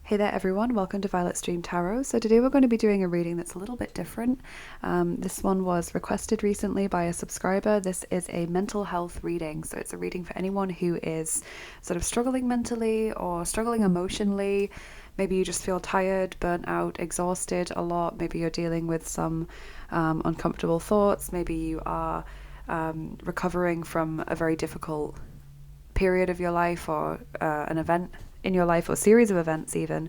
Hey there everyone, welcome to Violet Stream Tarot. So today we're going to be doing a reading that's a little bit different. This one was requested recently by a subscriber. This is a mental health reading. So it's a reading for anyone who is sort of struggling mentally or struggling emotionally. Maybe you just feel tired, burnt out, exhausted a lot. Maybe you're dealing with some uncomfortable thoughts. Maybe you are recovering from a very difficult period of your life or an event in your life or series of events even.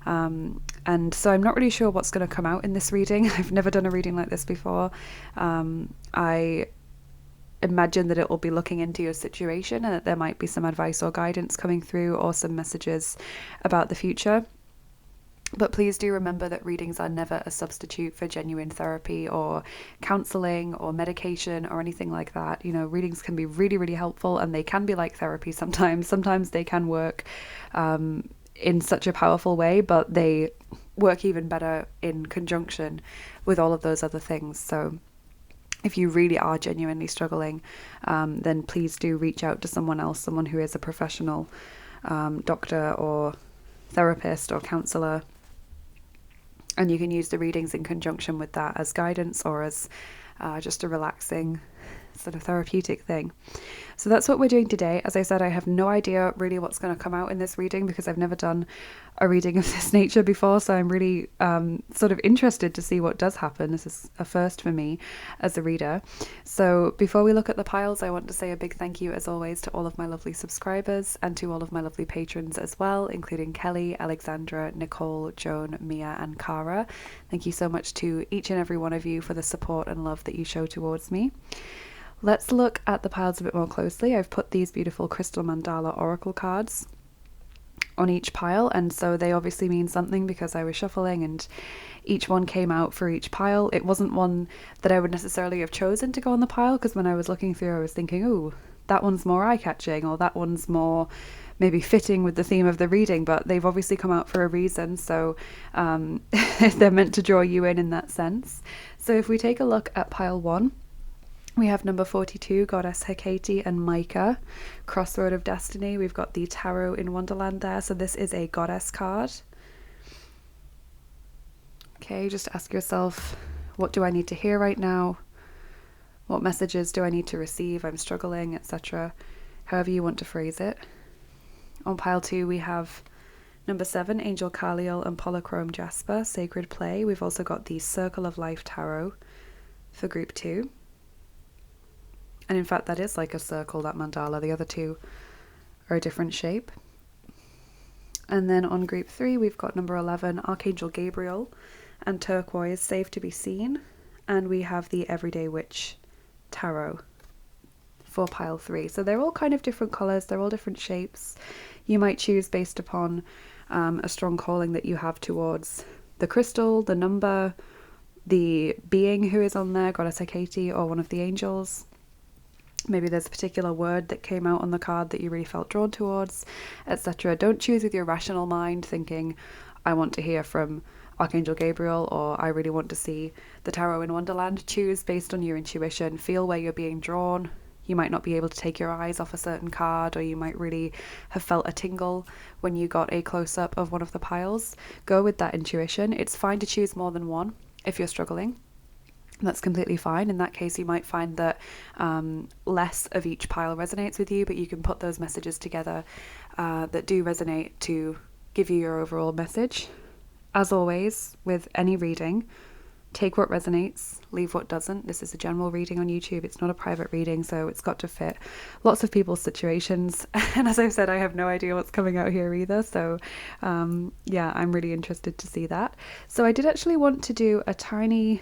And so I'm not really sure what's going to come out in this reading. I've never done a reading like this before. I imagine that it will be looking into your situation and that there might be some advice or guidance coming through or some messages about the future. But please do remember that readings are never a substitute for genuine therapy or counseling or medication or anything like that. You know, readings can be really, really helpful and they can be like therapy sometimes. Sometimes they can work in such a powerful way, but they work even better in conjunction with all of those other things. So if you really are genuinely struggling, then please do reach out to someone else, someone who is a professional doctor or therapist or counselor. And you can use the readings in conjunction with that as guidance or as just a relaxing sort of therapeutic thing. So that's what we're doing today. As I said, I have no idea really what's going to come out in this reading because I've never done a reading of this nature before. So I'm really sort of interested to see what does happen. This is a first for me as a reader. So before we look at the piles, I want to say a big thank you as always to all of my lovely subscribers and to all of my lovely patrons as well, including Kelly, Alexandra, Nicole, Joan, Mia and Cara. Thank you so much to each and every one of you for the support and love that you show towards me. Let's look at the piles a bit more closely. I've put these beautiful crystal mandala oracle cards on each pile, and so they obviously mean something because I was shuffling and each one came out for each pile. It wasn't one that I would necessarily have chosen to go on the pile because when I was looking through I was thinking, ooh, that one's more eye-catching or that one's more maybe fitting with the theme of the reading, but they've obviously come out for a reason, so they're meant to draw you in that sense. So if we take a look at pile 1, we have number 42, Goddess Hecate and Micah, Crossroad of Destiny. We've got the Tarot in Wonderland there. So this is a goddess card. Okay, just ask yourself, what do I need to hear right now? What messages do I need to receive? I'm struggling, etc. However you want to phrase it. On pile 2, we have number 7, Angel Carliel and Polychrome Jasper, Sacred Play. We've also got the Circle of Life Tarot for group 2. And in fact, that is like a circle, that mandala. The other two are a different shape. And then on group 3, we've got number 11, Archangel Gabriel and Turquoise, Safe to be Seen. And we have the Everyday Witch Tarot for pile 3. So they're all kind of different colours. They're all different shapes. You might choose based upon a strong calling that you have towards the crystal, the number, the being who is on there, Goddess Hecate, or one of the angels. Maybe there's a particular word that came out on the card that you really felt drawn towards, etc. Don't choose with your rational mind thinking, I want to hear from Archangel Gabriel or I really want to see the Tarot in Wonderland. Choose based on your intuition. Feel where you're being drawn. You might not be able to take your eyes off a certain card, or you might really have felt a tingle when you got a close-up of one of the piles. Go with that intuition. It's fine to choose more than one if you're struggling. That's completely fine. In that case, you might find that less of each pile resonates with you, but you can put those messages together that do resonate to give you your overall message. As always, with any reading, take what resonates, leave what doesn't. This is a general reading on YouTube. It's not a private reading, so it's got to fit lots of people's situations. And as I've said, I have no idea what's coming out here either. So yeah, I'm really interested to see that. So I did actually want to do a tiny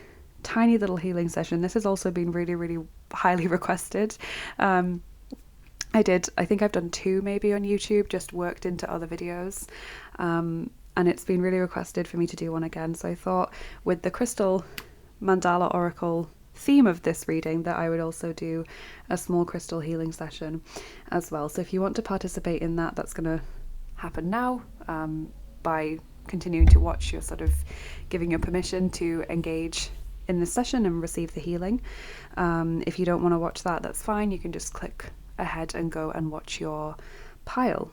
little healing session. This has also been really, really highly requested. I think I've done 2 maybe on YouTube, just worked into other videos. And it's been really requested for me to do one again. So I thought with the crystal mandala oracle theme of this reading that I would also do a small crystal healing session as well. So if you want to participate in that, that's going to happen now by continuing to watch. You're sort of giving your permission to engage in this session and receive the healing. If you don't want to watch that, that's fine. You can just click ahead and go and watch your pile.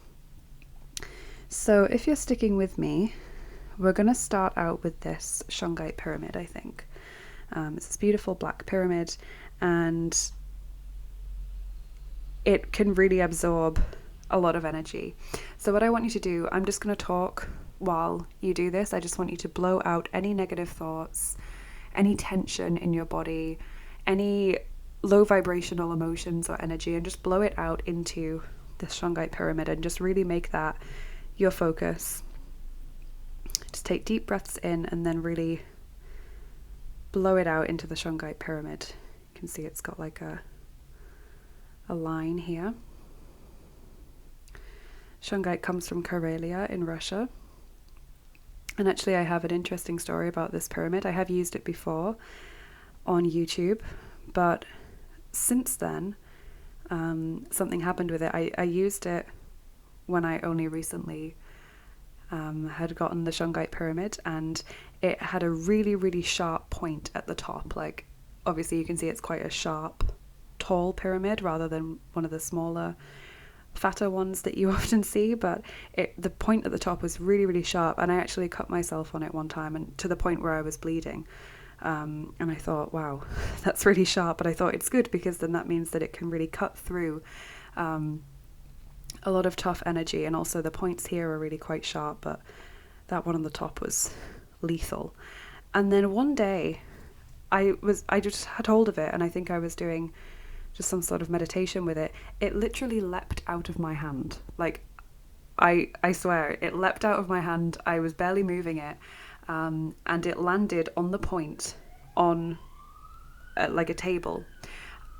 So if you're sticking with me, we're going to start out with this Shungite pyramid, I think. It's this beautiful black pyramid, and it can really absorb a lot of energy. So what I want you to do, I'm just going to talk while you do this. I just want you to blow out any negative thoughts, any tension in your body, any low vibrational emotions or energy, and just blow it out into this Shungite pyramid and just really make that your focus. Just take deep breaths in and then really blow it out into the Shungite pyramid. You can see it's got like a line here. Shungite comes from Karelia in Russia. And actually I have an interesting story about this pyramid. I have used it before on YouTube, but since then something happened with it. I used it when I only recently had gotten the Shungite pyramid, and it had a really sharp point at the top. Like, obviously you can see it's quite a sharp, tall pyramid rather than one of the smaller, fatter ones that you often see, but the point at the top was really sharp, and I actually cut myself on it one time, and to the point where I was bleeding. And I thought, wow, that's really sharp, but I thought it's good because then that means that it can really cut through a lot of tough energy, and also the points here are really quite sharp, but that one on the top was lethal. And then one day I just had hold of it, and I think I was doing just some sort of meditation with it. It literally leapt out of my hand. Like, I swear, it leapt out of my hand. I was barely moving it, and it landed on the point on like a table,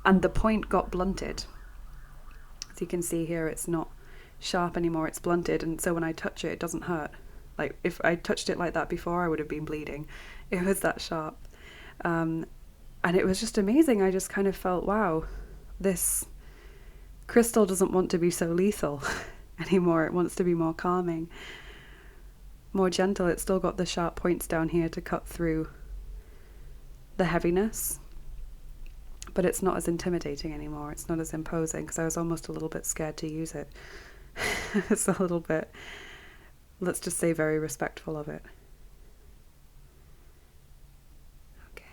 and the point got blunted. So you can see here, it's not sharp anymore, it's blunted, and so when I touch it, it doesn't hurt. Like, if I touched it like that before, I would have been bleeding. It was that sharp. And it was just amazing. I just kind of felt, wow, this crystal doesn't want to be so lethal anymore. It wants to be more calming, more gentle. It's still got the sharp points down here to cut through the heaviness, but it's not as intimidating anymore. It's not as imposing, because I was almost a little bit scared to use it. It's a little bit, let's just say, very respectful of it. Okay.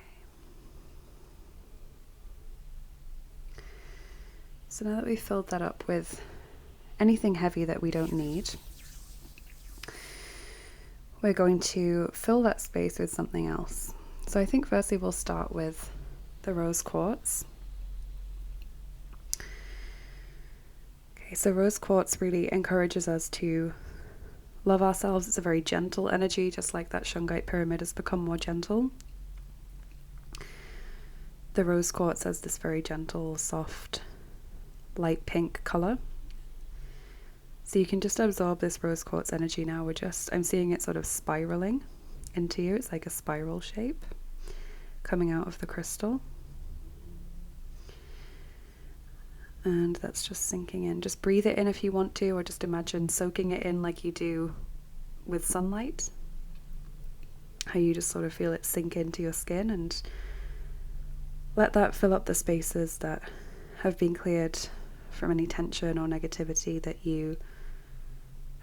So now that we've filled that up with anything heavy that we don't need, we're going to fill that space with something else. So I think firstly we'll start with the rose quartz. Okay, so rose quartz really encourages us to love ourselves. It's a very gentle energy, just like that Shungite pyramid has become more gentle. The rose quartz has this very gentle, soft, light pink color. So you can just absorb this rose quartz energy now. I'm seeing it sort of spiraling into you. It's like a spiral shape coming out of the crystal. And that's just sinking in. Just breathe it in if you want to, or just imagine soaking it in like you do with sunlight. How you just sort of feel it sink into your skin, and let that fill up the spaces that have been cleared from any tension or negativity that you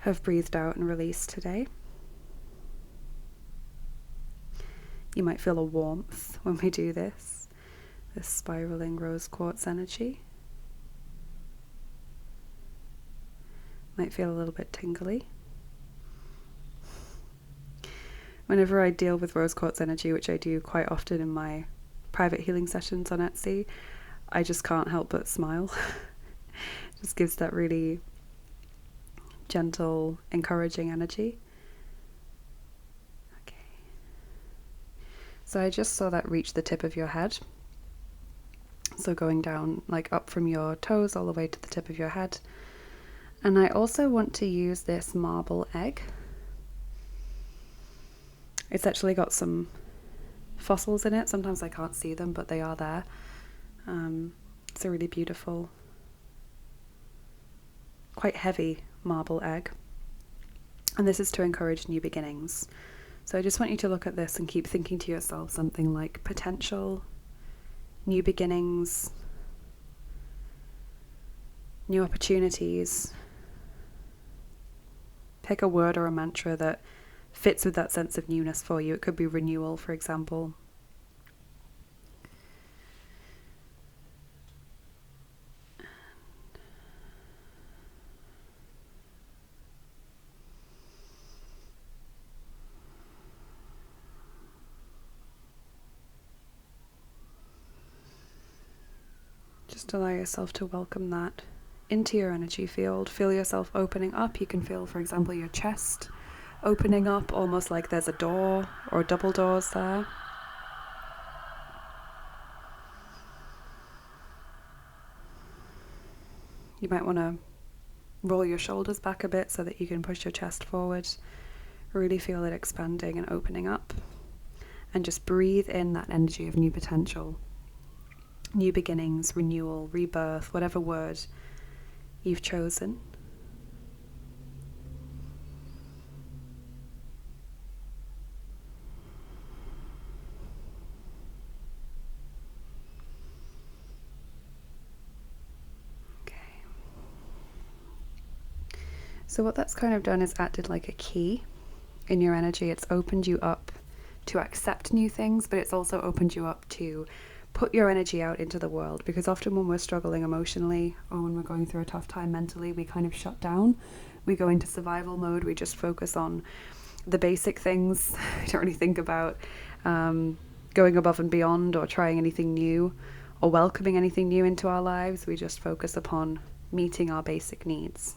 have breathed out and released today. You might feel a warmth when we do this spiraling rose quartz energy. Might feel a little bit tingly. Whenever I deal with rose quartz energy, which I do quite often in my private healing sessions on Etsy, I just can't help but smile. It just gives that really gentle, encouraging energy. Okay. So I just saw that reach the tip of your head. So going down, like up from your toes all the way to the tip of your head. And I also want to use this marble egg. It's actually got some fossils in it. Sometimes I can't see them, but they are there. It's a really beautiful, quite heavy marble egg. And this is to encourage new beginnings. So I just want you to look at this and keep thinking to yourself something like potential, new beginnings, new opportunities, pick a word or a mantra that fits with that sense of newness for you. It could be renewal, for example. Just allow yourself to welcome that into your energy field. Feel yourself opening up. You can feel, for example, your chest opening up, almost like there's a door or double doors there. You might want to roll your shoulders back a bit so that you can push your chest forward. Really feel it expanding and opening up. And just breathe in that energy of new potential. New beginnings, renewal, rebirth, whatever word you've chosen. Okay. So what that's kind of done is acted like a key in your energy. It's opened you up to accept new things, but it's also opened you up to put your energy out into the world, because often when we're struggling emotionally or when we're going through a tough time mentally, we kind of shut down. We go into survival mode. We just focus on the basic things. We don't really think about going above and beyond or trying anything new or welcoming anything new into our lives. We just focus upon meeting our basic needs.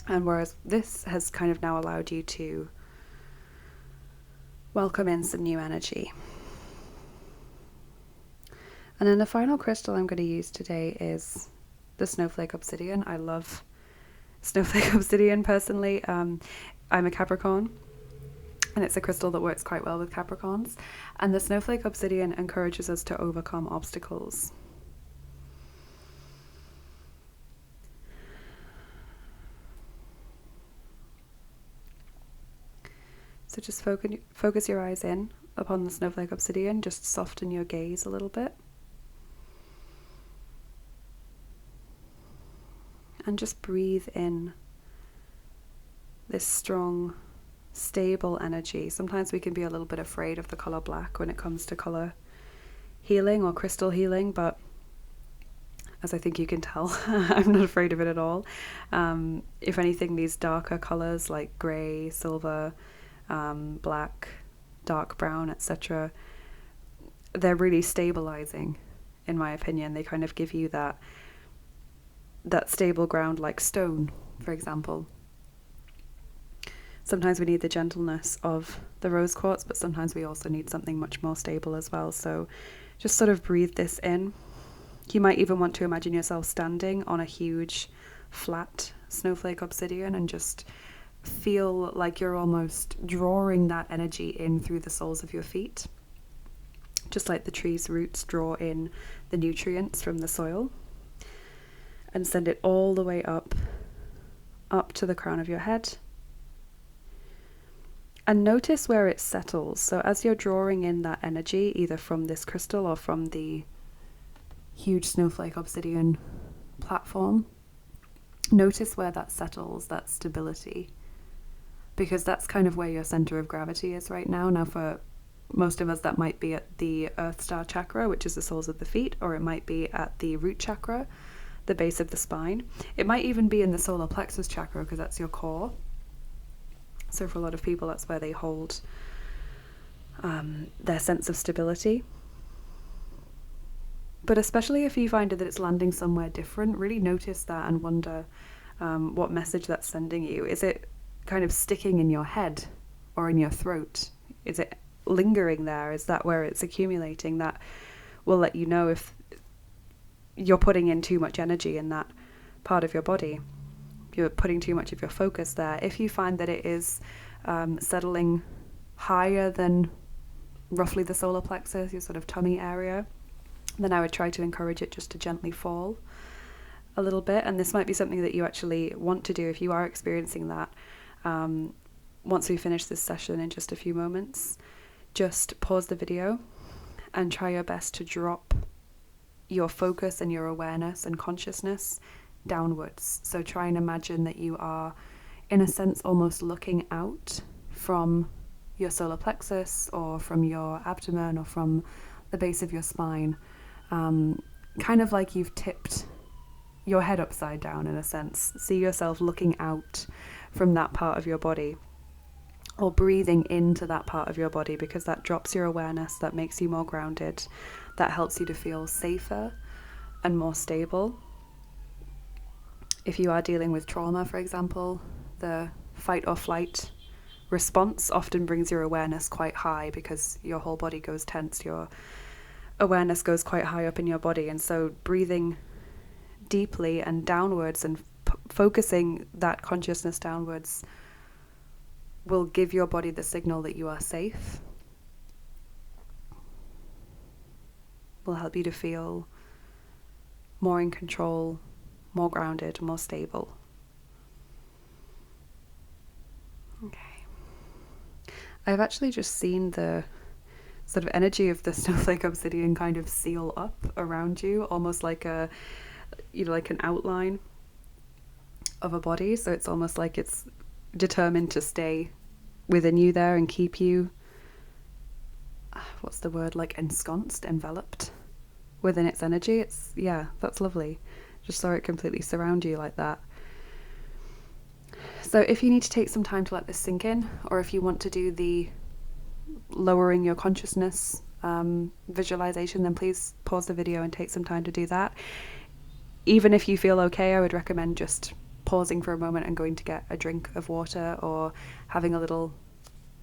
And whereas this has kind of now allowed you to welcome in some new energy. And then the final crystal I'm going to use today is the Snowflake Obsidian. I love Snowflake Obsidian personally. I'm a Capricorn, and it's a crystal that works quite well with Capricorns. And the Snowflake Obsidian encourages us to overcome obstacles. So just focus your eyes in upon the Snowflake Obsidian. Just soften your gaze a little bit. And just breathe in this strong, stable energy. Sometimes we can be a little bit afraid of the color black when it comes to color healing or crystal healing, but as I think you can tell, I'm not afraid of it at all. If anything, these darker colors like gray, silver, black, dark brown, etc., they're really stabilizing, in my opinion. They kind of give you that stable ground, like stone, for example. Sometimes we need the gentleness of the rose quartz, but sometimes we also need something much more stable as well. So just sort of breathe this in. You might even want to imagine yourself standing on a huge flat snowflake obsidian and just feel like you're almost drawing that energy in through the soles of your feet, just like the tree's roots draw in the nutrients from the soil, and send it all the way up to the crown of your head. And notice where it settles. So as you're drawing in that energy, either from this crystal or from the huge snowflake obsidian platform, notice where that settles, that stability, because that's kind of where your center of gravity is right now. Now, for most of us, that might be at the Earth Star chakra, which is the soles of the feet, or it might be at the root chakra, the base of the spine. It might even be in the solar plexus chakra, because that's your core. So for a lot of people, that's where they hold their sense of stability. But especially if you find that it's landing somewhere different, really notice that and wonder what message that's sending you. Is it kind of sticking in your head or in your throat? Is it lingering there? Is that where it's accumulating? That will let you know if you're putting in too much energy in that part of your body. You're putting too much of your focus there. If you find that it is settling higher than roughly the solar plexus, your sort of tummy area, then I would try to encourage it just to gently fall a little bit. And this might be something that you actually want to do if you are experiencing that. Once we finish this session in just a few moments, just pause the video and try your best to drop your focus and your awareness and consciousness downwards. So try and imagine that you are in a sense, almost looking out from your solar plexus or from your abdomen or from the base of your spine, kind of like you've tipped your head upside down in a sense. See yourself looking out from that part of your body, or breathing into that part of your body, because that drops your awareness, that makes you more grounded, that helps you to feel safer and more stable. If you are dealing with trauma, for example, the fight or flight response often brings your awareness quite high because your whole body goes tense, your awareness goes quite high up in your body. And so breathing deeply and downwards and focusing that consciousness downwards will give your body the signal that you are safe, will help you to feel more in control, more grounded, more stable. Okay. I've actually just seen the sort of energy of the snowflake obsidian kind of seal up around you, almost like a, like an outline of a body. So it's almost like it's determined to stay within you there and keep you, what's the word, like ensconced, enveloped within its energy. It's, yeah, that's lovely. Just saw it completely surround you like that. So if you need to take some time to let this sink in, or if you want to do the lowering your consciousness visualization, then please pause the video and take some time to do that. Even if you feel okay, I would recommend just pausing for a moment and going to get a drink of water or having a little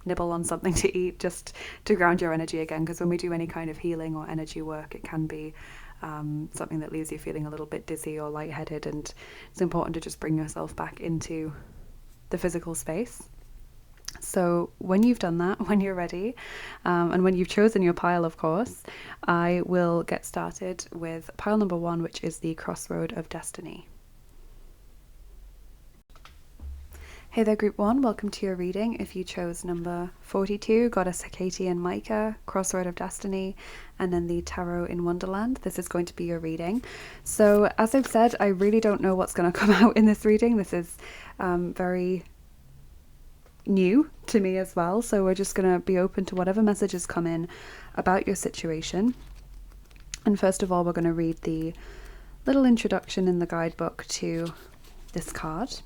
nibble on something to eat, just to ground your energy again, because when we do any kind of healing or energy work, it can be something that leaves you feeling a little bit dizzy or lightheaded, and it's important to just bring yourself back into the physical space. So when you've done that, when you're ready, and when you've chosen your pile, of course, I will get started with pile number 1, which is the Crossroad of Destiny. Hey there, Group 1, welcome to your reading. If you chose number 42, Goddess Hecate and Micah, Crossroad of Destiny, and then the Tarot in Wonderland, this is going to be your reading. So as I've said, I really don't know what's going to come out in this reading. This is very new to me as well, so we're just going to be open to whatever messages come in about your situation. And first of all, we're going to read the little introduction in the guidebook to this card.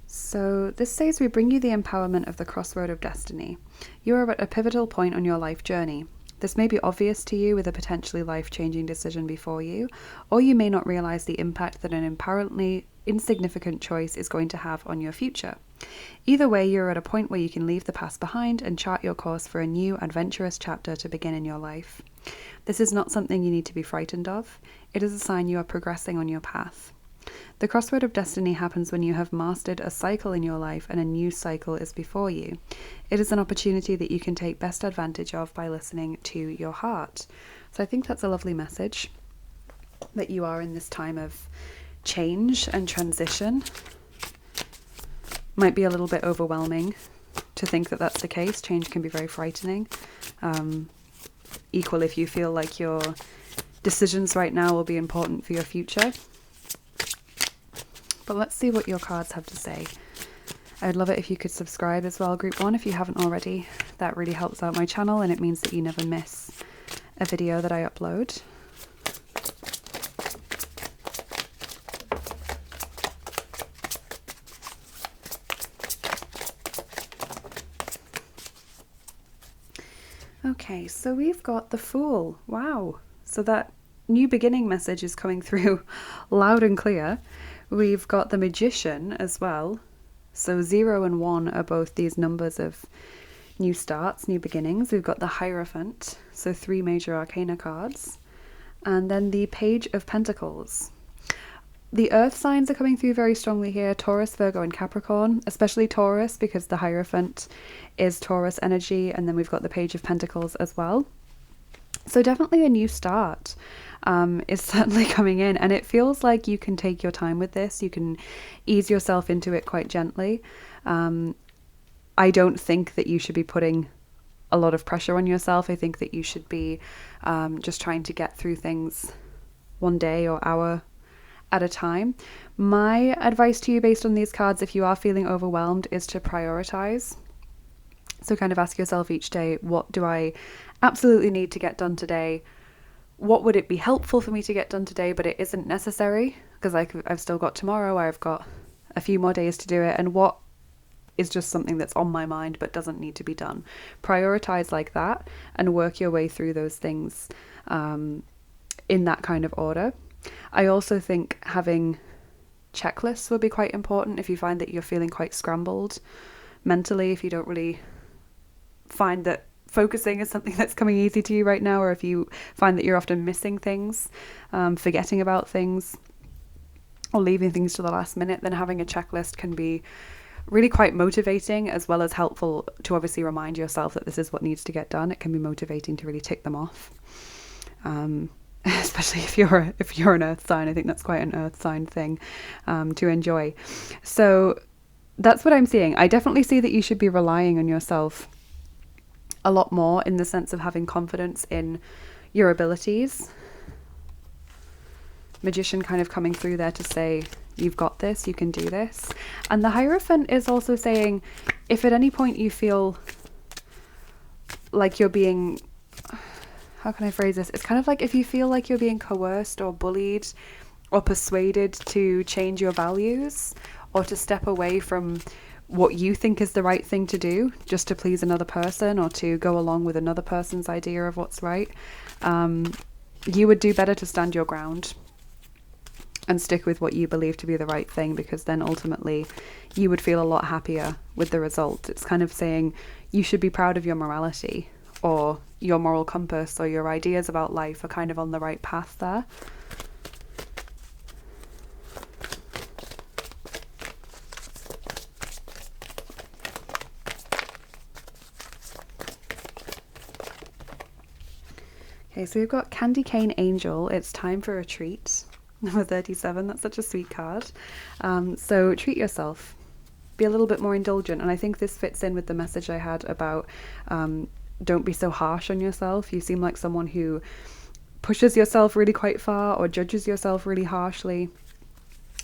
So this says, we bring you the empowerment of the Crossroad of Destiny. You are at a pivotal point on your life journey. This may be obvious to you with a potentially life-changing decision before you, or you may not realize the impact that an apparently insignificant choice is going to have on your future. Either way, you're at a point where you can leave the past behind and chart your course for a new, adventurous chapter to begin in your life. This is not something you need to be frightened of. It is a sign you are progressing on your path. The Crossroad of Destiny happens when you have mastered a cycle in your life and a new cycle is before you. It is an opportunity that you can take best advantage of by listening to your heart. So I think that's a lovely message, that you are in this time of change and transition. Might be a little bit overwhelming to think that that's the case. Change can be very frightening. Equal if you feel like your decisions right now will be important for your future. But let's see what your cards have to say. I would love it if you could subscribe as well, Group 1, if you haven't already. That really helps out my channel, and it means that you never miss a video that I upload. Okay, so we've got the Fool. Wow. So that new beginning message is coming through loud and clear. We've got the Magician as well. So 0 and 1 are both these numbers of new starts, new beginnings. We've got the Hierophant, so 3 major arcana cards. And then the Page of Pentacles. The earth signs are coming through very strongly here. Taurus, Virgo and Capricorn, especially Taurus because the Hierophant is Taurus energy. And then we've got the Page of Pentacles as well. So definitely a new start is certainly coming in, and it feels like you can take your time with this. You can ease yourself into it quite gently. I don't think that you should be putting a lot of pressure on yourself. I think that you should be just trying to get through things one day or hour at a time. My advice to you based on these cards, if you are feeling overwhelmed, is to prioritize. So kind of ask yourself each day, what do I absolutely need to get done today? What would it be helpful for me to get done today, but it isn't necessary because I've still got tomorrow, I've got a few more days to do it, and what is just something that's on my mind but doesn't need to be done. Prioritize like that and work your way through those things in that kind of order. I also think having checklists would be quite important if you find that you're feeling quite scrambled mentally, if you don't really find that focusing is something that's coming easy to you right now, or if you find that you're often missing things, forgetting about things, or leaving things to the last minute, then having a checklist can be really quite motivating, as well as helpful to obviously remind yourself that this is what needs to get done. It can be motivating to really tick them off. Especially if you're an earth sign. I think that's quite an earth sign thing to enjoy. So that's what I'm seeing. I definitely see that you should be relying on yourself a lot more, in the sense of having confidence in your abilities. Magician kind of coming through there to say, you've got this, you can do this. And the Hierophant is also saying, if at any point you feel like you're being, how can I phrase this? It's kind of like if you feel like you're being coerced or bullied or persuaded to change your values, or to step away from what you think is the right thing to do just to please another person, or to go along with another person's idea of what's right, you would do better to stand your ground and stick with what you believe to be the right thing, because then ultimately you would feel a lot happier with the result. It's kind of saying you should be proud of your morality, or your moral compass, or your ideas about life are kind of on the right path there. Okay, so we've got Candy Cane Angel. It's time for a treat. Number 37. That's such a sweet card. So treat yourself. Be a little bit more indulgent. And I think this fits in with the message I had about don't be so harsh on yourself. You seem like someone who pushes yourself really quite far, or judges yourself really harshly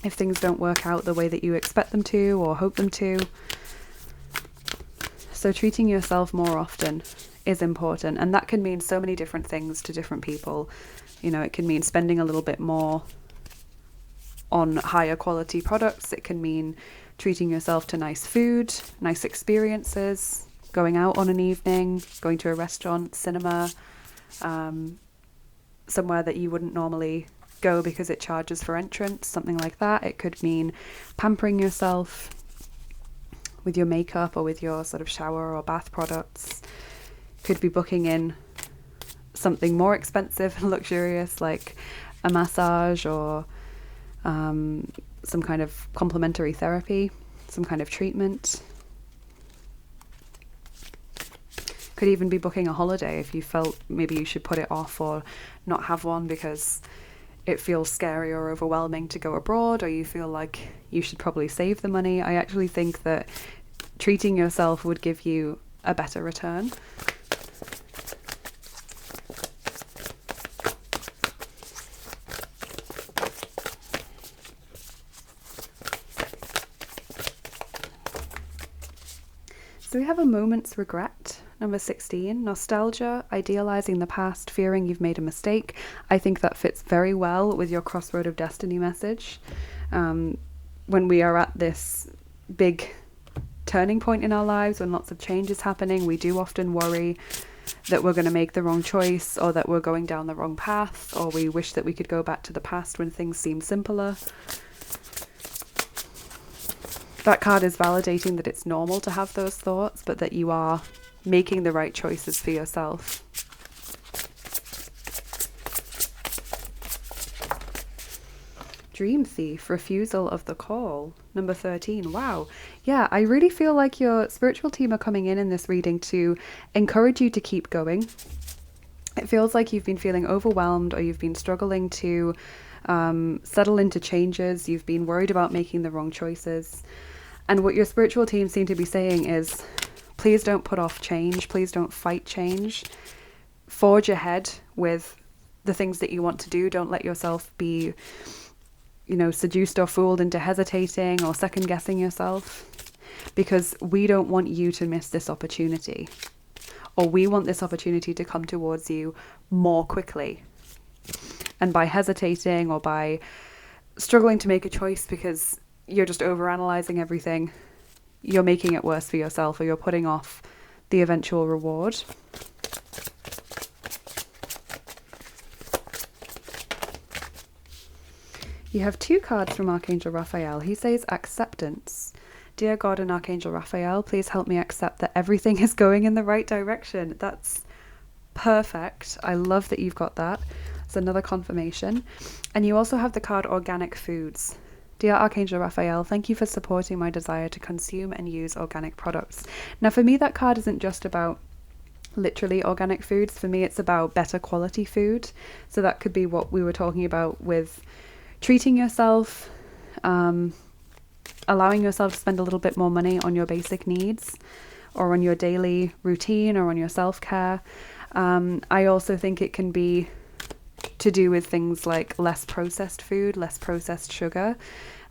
if things don't work out the way that you expect them to or hope them to. So treating yourself more often is important, and that can mean so many different things to different people. You know, it can mean spending a little bit more on higher quality products. It can mean treating yourself to nice food, nice experiences, going out on an evening, going to a restaurant, cinema, somewhere that you wouldn't normally go because it charges for entrance, something like that. It could mean pampering yourself with your makeup or with your sort of shower or bath products. Could be booking in something more expensive and luxurious, like a massage, or some kind of complementary therapy, some kind of treatment. Could even be booking a holiday if you felt maybe you should put it off or not have one because it feels scary or overwhelming to go abroad, or you feel like you should probably save the money. I actually think that treating yourself would give you a better return. So we have a moment's regret, number 16, nostalgia, idealizing the past, fearing you've made a mistake. I think that fits very well with your Crossroad of Destiny message. When we are at this big turning point in our lives, when lots of change is happening, we do often worry that we're going to make the wrong choice, or that we're going down the wrong path, or we wish that we could go back to the past when things seem simpler. That card is validating that it's normal to have those thoughts, but that you are making the right choices for yourself. Dream Thief, refusal of the call, number 13. Wow. Yeah, I really feel like your spiritual team are coming in this reading to encourage you to keep going. It feels like you've been feeling overwhelmed, or you've been struggling to settle into changes. You've been worried about making the wrong choices. And what your spiritual team seem to be saying is, please don't put off change. Please don't fight change. Forge ahead with the things that you want to do. Don't let yourself be seduced or fooled into hesitating or second guessing yourself, because we don't want you to miss this opportunity, or we want this opportunity to come towards you more quickly. And by hesitating or by struggling to make a choice because you're just overanalyzing everything, you're making it worse for yourself, or you're putting off the eventual reward. You have 2 cards from Archangel Raphael. He says acceptance. Dear God and Archangel Raphael, please help me accept that everything is going in the right direction. That's perfect. I love that you've got that. It's another confirmation. And you also have the card Organic Foods. Dear Archangel Raphael, thank you for supporting my desire to consume and use organic products. Now, for me, that card isn't just about literally organic foods. For me, it's about better quality food. So that could be what we were talking about with treating yourself, allowing yourself to spend a little bit more money on your basic needs, or on your daily routine, or on your self-care. I also think it can be to do with things like less processed food, less processed sugar.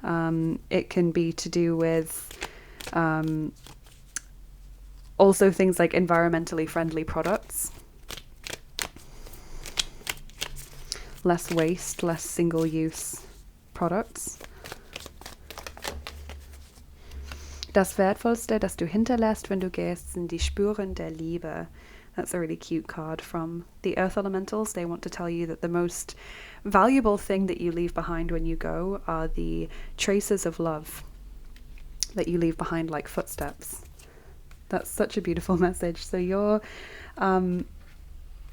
It can be to do with also things like environmentally friendly products. Less waste, less single-use products. Das Wertvollste, das du hinterlässt, wenn du gehst, sind die Spuren der Liebe. That's a really cute card from the Earth Elementals. They want to tell you that the most valuable thing that you leave behind when you go are the traces of love that you leave behind, like footsteps. That's such a beautiful message. So your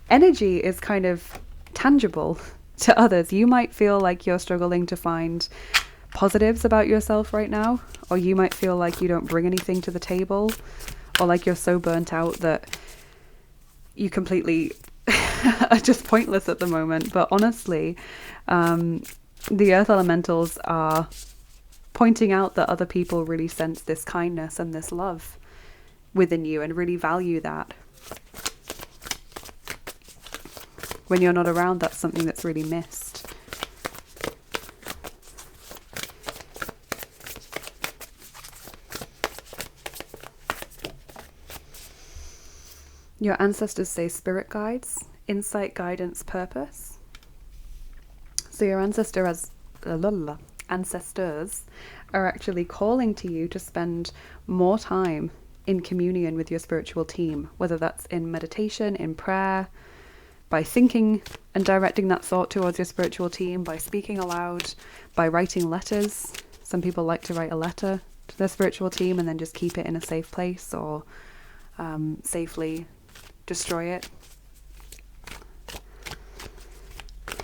energy is kind of tangible to others. You might feel like you're struggling to find positives about yourself right now, or you might feel like you don't bring anything to the table, or like you're so burnt out that you completely are just pointless at the moment. But honestly, the Earth Elementals are pointing out that other people really sense this kindness and this love within you and really value that. When you're not around, that's something that's really missed. Your ancestors say spirit guides, insight, guidance, purpose. So your ancestors are actually calling to you to spend more time in communion with your spiritual team, whether that's in meditation, in prayer, by thinking and directing that thought towards your spiritual team, by speaking aloud, by writing letters. Some people like to write a letter to their spiritual team and then just keep it in a safe place, or safely destroy it.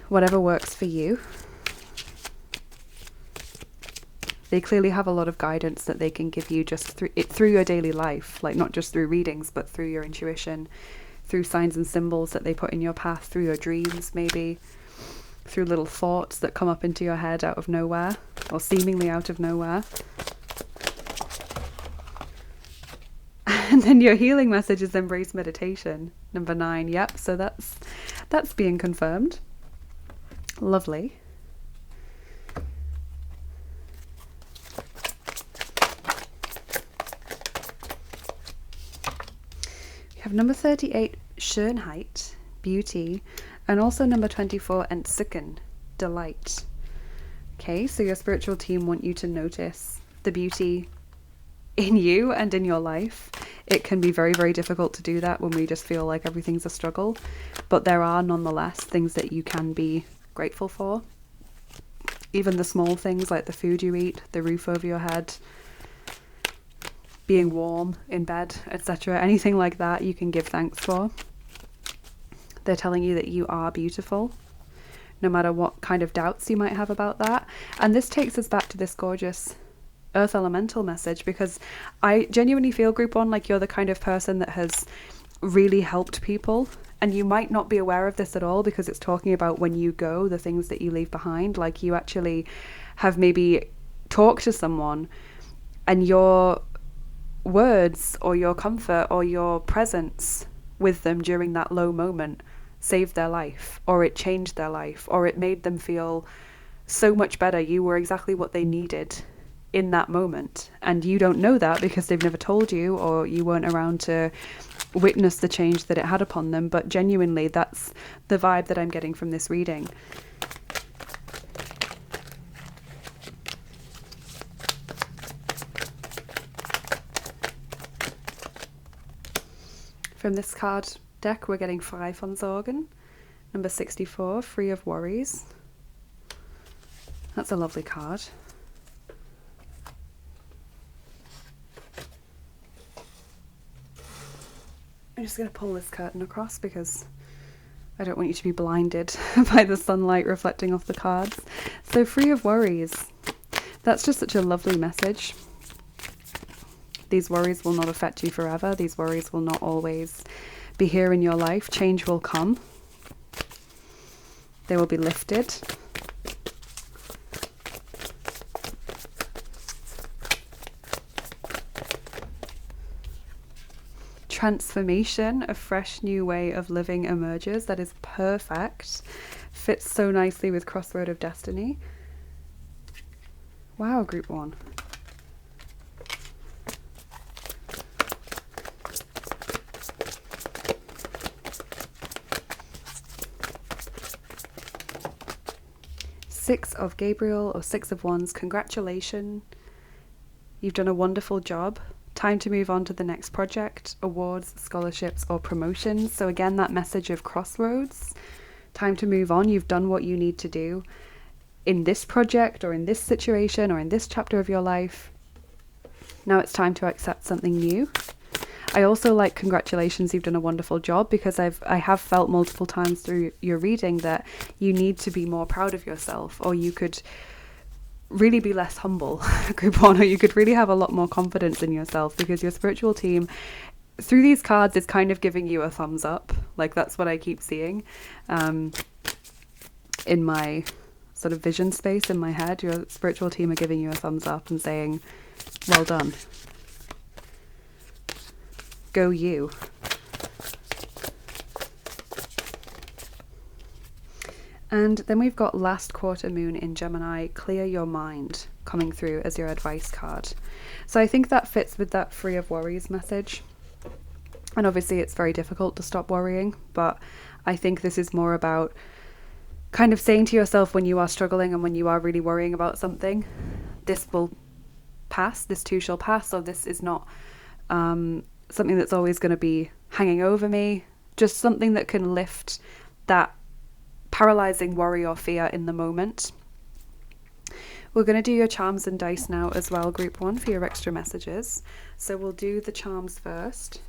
Whatever works for you. They clearly have a lot of guidance that they can give you just through your daily life, like not just through readings, but through your intuition, through signs and symbols that they put in your path, through your dreams maybe, through little thoughts that come up into your head out of nowhere, or seemingly out of nowhere. And then your healing message is embrace meditation, number 9. Yep, so that's being confirmed. Lovely. We have number 38, Schönheit, beauty, and also number 24, Entzücken, delight. Okay, so your spiritual team want you to notice the beauty in you and in your life. It can be very, very difficult to do that when we just feel like everything's a struggle, but there are nonetheless things that you can be grateful for. Even the small things like the food you eat, the roof over your head, being warm in bed, etc. Anything like that you can give thanks for. They're telling you that you are beautiful, no matter what kind of doubts you might have about that. And this takes us back to this gorgeous Earth Elemental message, because I genuinely feel, Group 1, like you're the kind of person that has really helped people, and you might not be aware of this at all because it's talking about when you go, the things that you leave behind. Like you actually have maybe talked to someone and your words or your comfort or your presence with them during that low moment saved their life, or it changed their life, or it made them feel so much better. You were exactly what they needed in that moment. And you don't know that because they've never told you, or you weren't around to witness the change that it had upon them. But genuinely, that's the vibe that I'm getting from this reading. From this card deck, we're getting 5 von Sorgen, number 64, free of worries. That's a lovely card. I'm just going to pull this curtain across because I don't want you to be blinded by the sunlight reflecting off the cards. So free of worries. That's just such a lovely message. These worries will not affect you forever. These worries will not always be here in your life. Change will come. They will be lifted. Transformation, a fresh new way of living emerges. That is perfect. Fits so nicely with Crossroad of Destiny. Wow, group 1. Six of Gabriel, or 6 of Wands. Congratulations. You've done a wonderful job. Time to move on to the next project, awards, scholarships, or promotions. So again, that message of crossroads. Time to move on. You've done what you need to do in this project, or in this situation, or in this chapter of your life. Now it's time to accept something new. I also like congratulations, you've done a wonderful job, because I have felt multiple times through your reading that you need to be more proud of yourself, or you could really be less humble, group 1, or you could really have a lot more confidence in yourself, because your spiritual team through these cards is kind of giving you a thumbs up. Like, that's what I keep seeing in my sort of vision space in my head. Your spiritual team are giving you a thumbs up and saying, well done. Go you. And then we've got last quarter moon in Gemini, clear your mind, coming through as your advice card. So I think that fits with that free of worries message. And obviously it's very difficult to stop worrying, but I think this is more about kind of saying to yourself when you are struggling and when you are really worrying about something, this will pass, this too shall pass, or this is not something that's always going to be hanging over me. Just something that can lift that paralyzing worry or fear in the moment. We're going to do your charms and dice now as well, group 1, for your extra messages. So we'll do the charms first.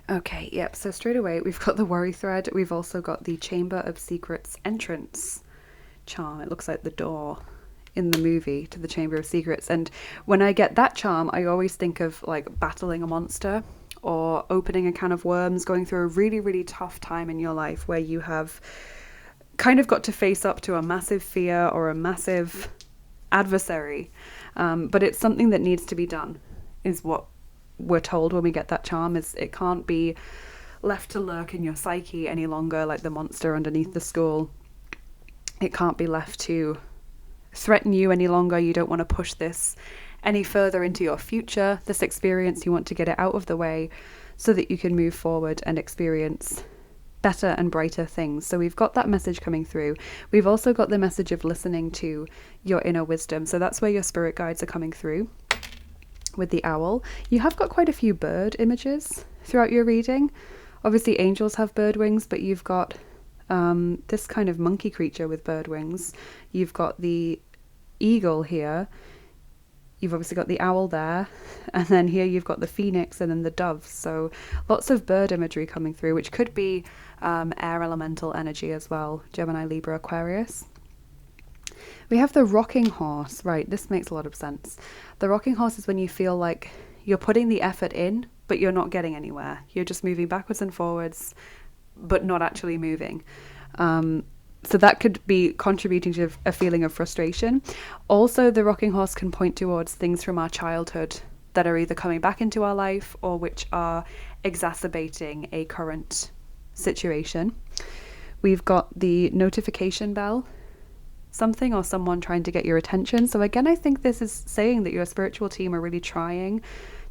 Okay, yep, so straight away we've got the worry thread. We've also got the Chamber of Secrets entrance charm. It looks like the door in the movie to the Chamber of Secrets. And when I get that charm, I always think of like battling a monster or opening a can of worms, going through a really, really tough time in your life where you have kind of got to face up to a massive fear or a massive adversary. But it's something that needs to be done, is what we're told when we get that charm. Is it can't be left to lurk in your psyche any longer, like the monster underneath the skull. It can't be left to threaten you any longer. You don't want to push this any further into your future, this experience. You want to get it out of the way so that you can move forward and experience better and brighter things. So we've got that message coming through. We've also got the message of listening to your inner wisdom. So that's where your spirit guides are coming through. With the owl, you have got quite a few bird images throughout your reading. Obviously angels have bird wings, but you've got this kind of monkey creature with bird wings. You've got the eagle here. You've obviously got the owl there, and then here you've got the phoenix and then the doves. So lots of bird imagery coming through, which could be air elemental energy as well. Gemini, Libra, Aquarius. We have the rocking horse. Right, this makes a lot of sense. The rocking horse is when you feel like you're putting the effort in, but you're not getting anywhere. You're just moving backwards and forwards, but not actually moving. So that could be contributing to a feeling of frustration. Also, the rocking horse can point towards things from our childhood that are either coming back into our life or which are exacerbating a current situation. We've got the notification bell, something or someone trying to get your attention. So again, I think this is saying that your spiritual team are really trying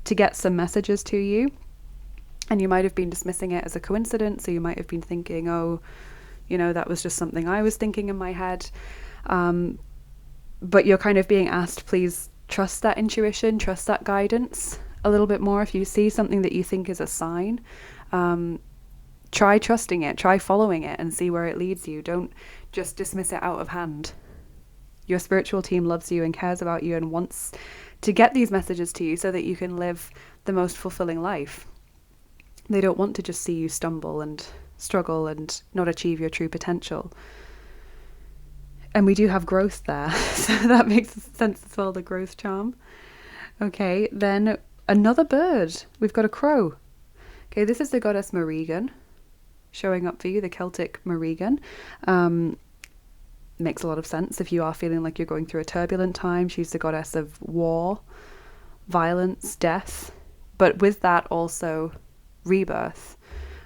to get some messages to you. And you might have been dismissing it as a coincidence, or you might have been thinking, oh, you know, that was just something I was thinking in my head. But you're kind of being asked, please trust that intuition, trust that guidance a little bit more. If you see something that you think is a sign, try trusting it, try following it and see where it leads you. Don't just dismiss it out of hand. Your spiritual team loves you and cares about you and wants to get these messages to you so that you can live the most fulfilling life. They don't want to just see you stumble and struggle and not achieve your true potential. And we do have growth there, so that makes sense as well, the growth charm. Okay, then another bird. We've got a crow. Okay, this is the goddess Morrigan showing up for you, the Celtic Morrigan. Makes a lot of sense if you are feeling like you're going through a turbulent time. She's the goddess of war, violence, death, but with that also rebirth.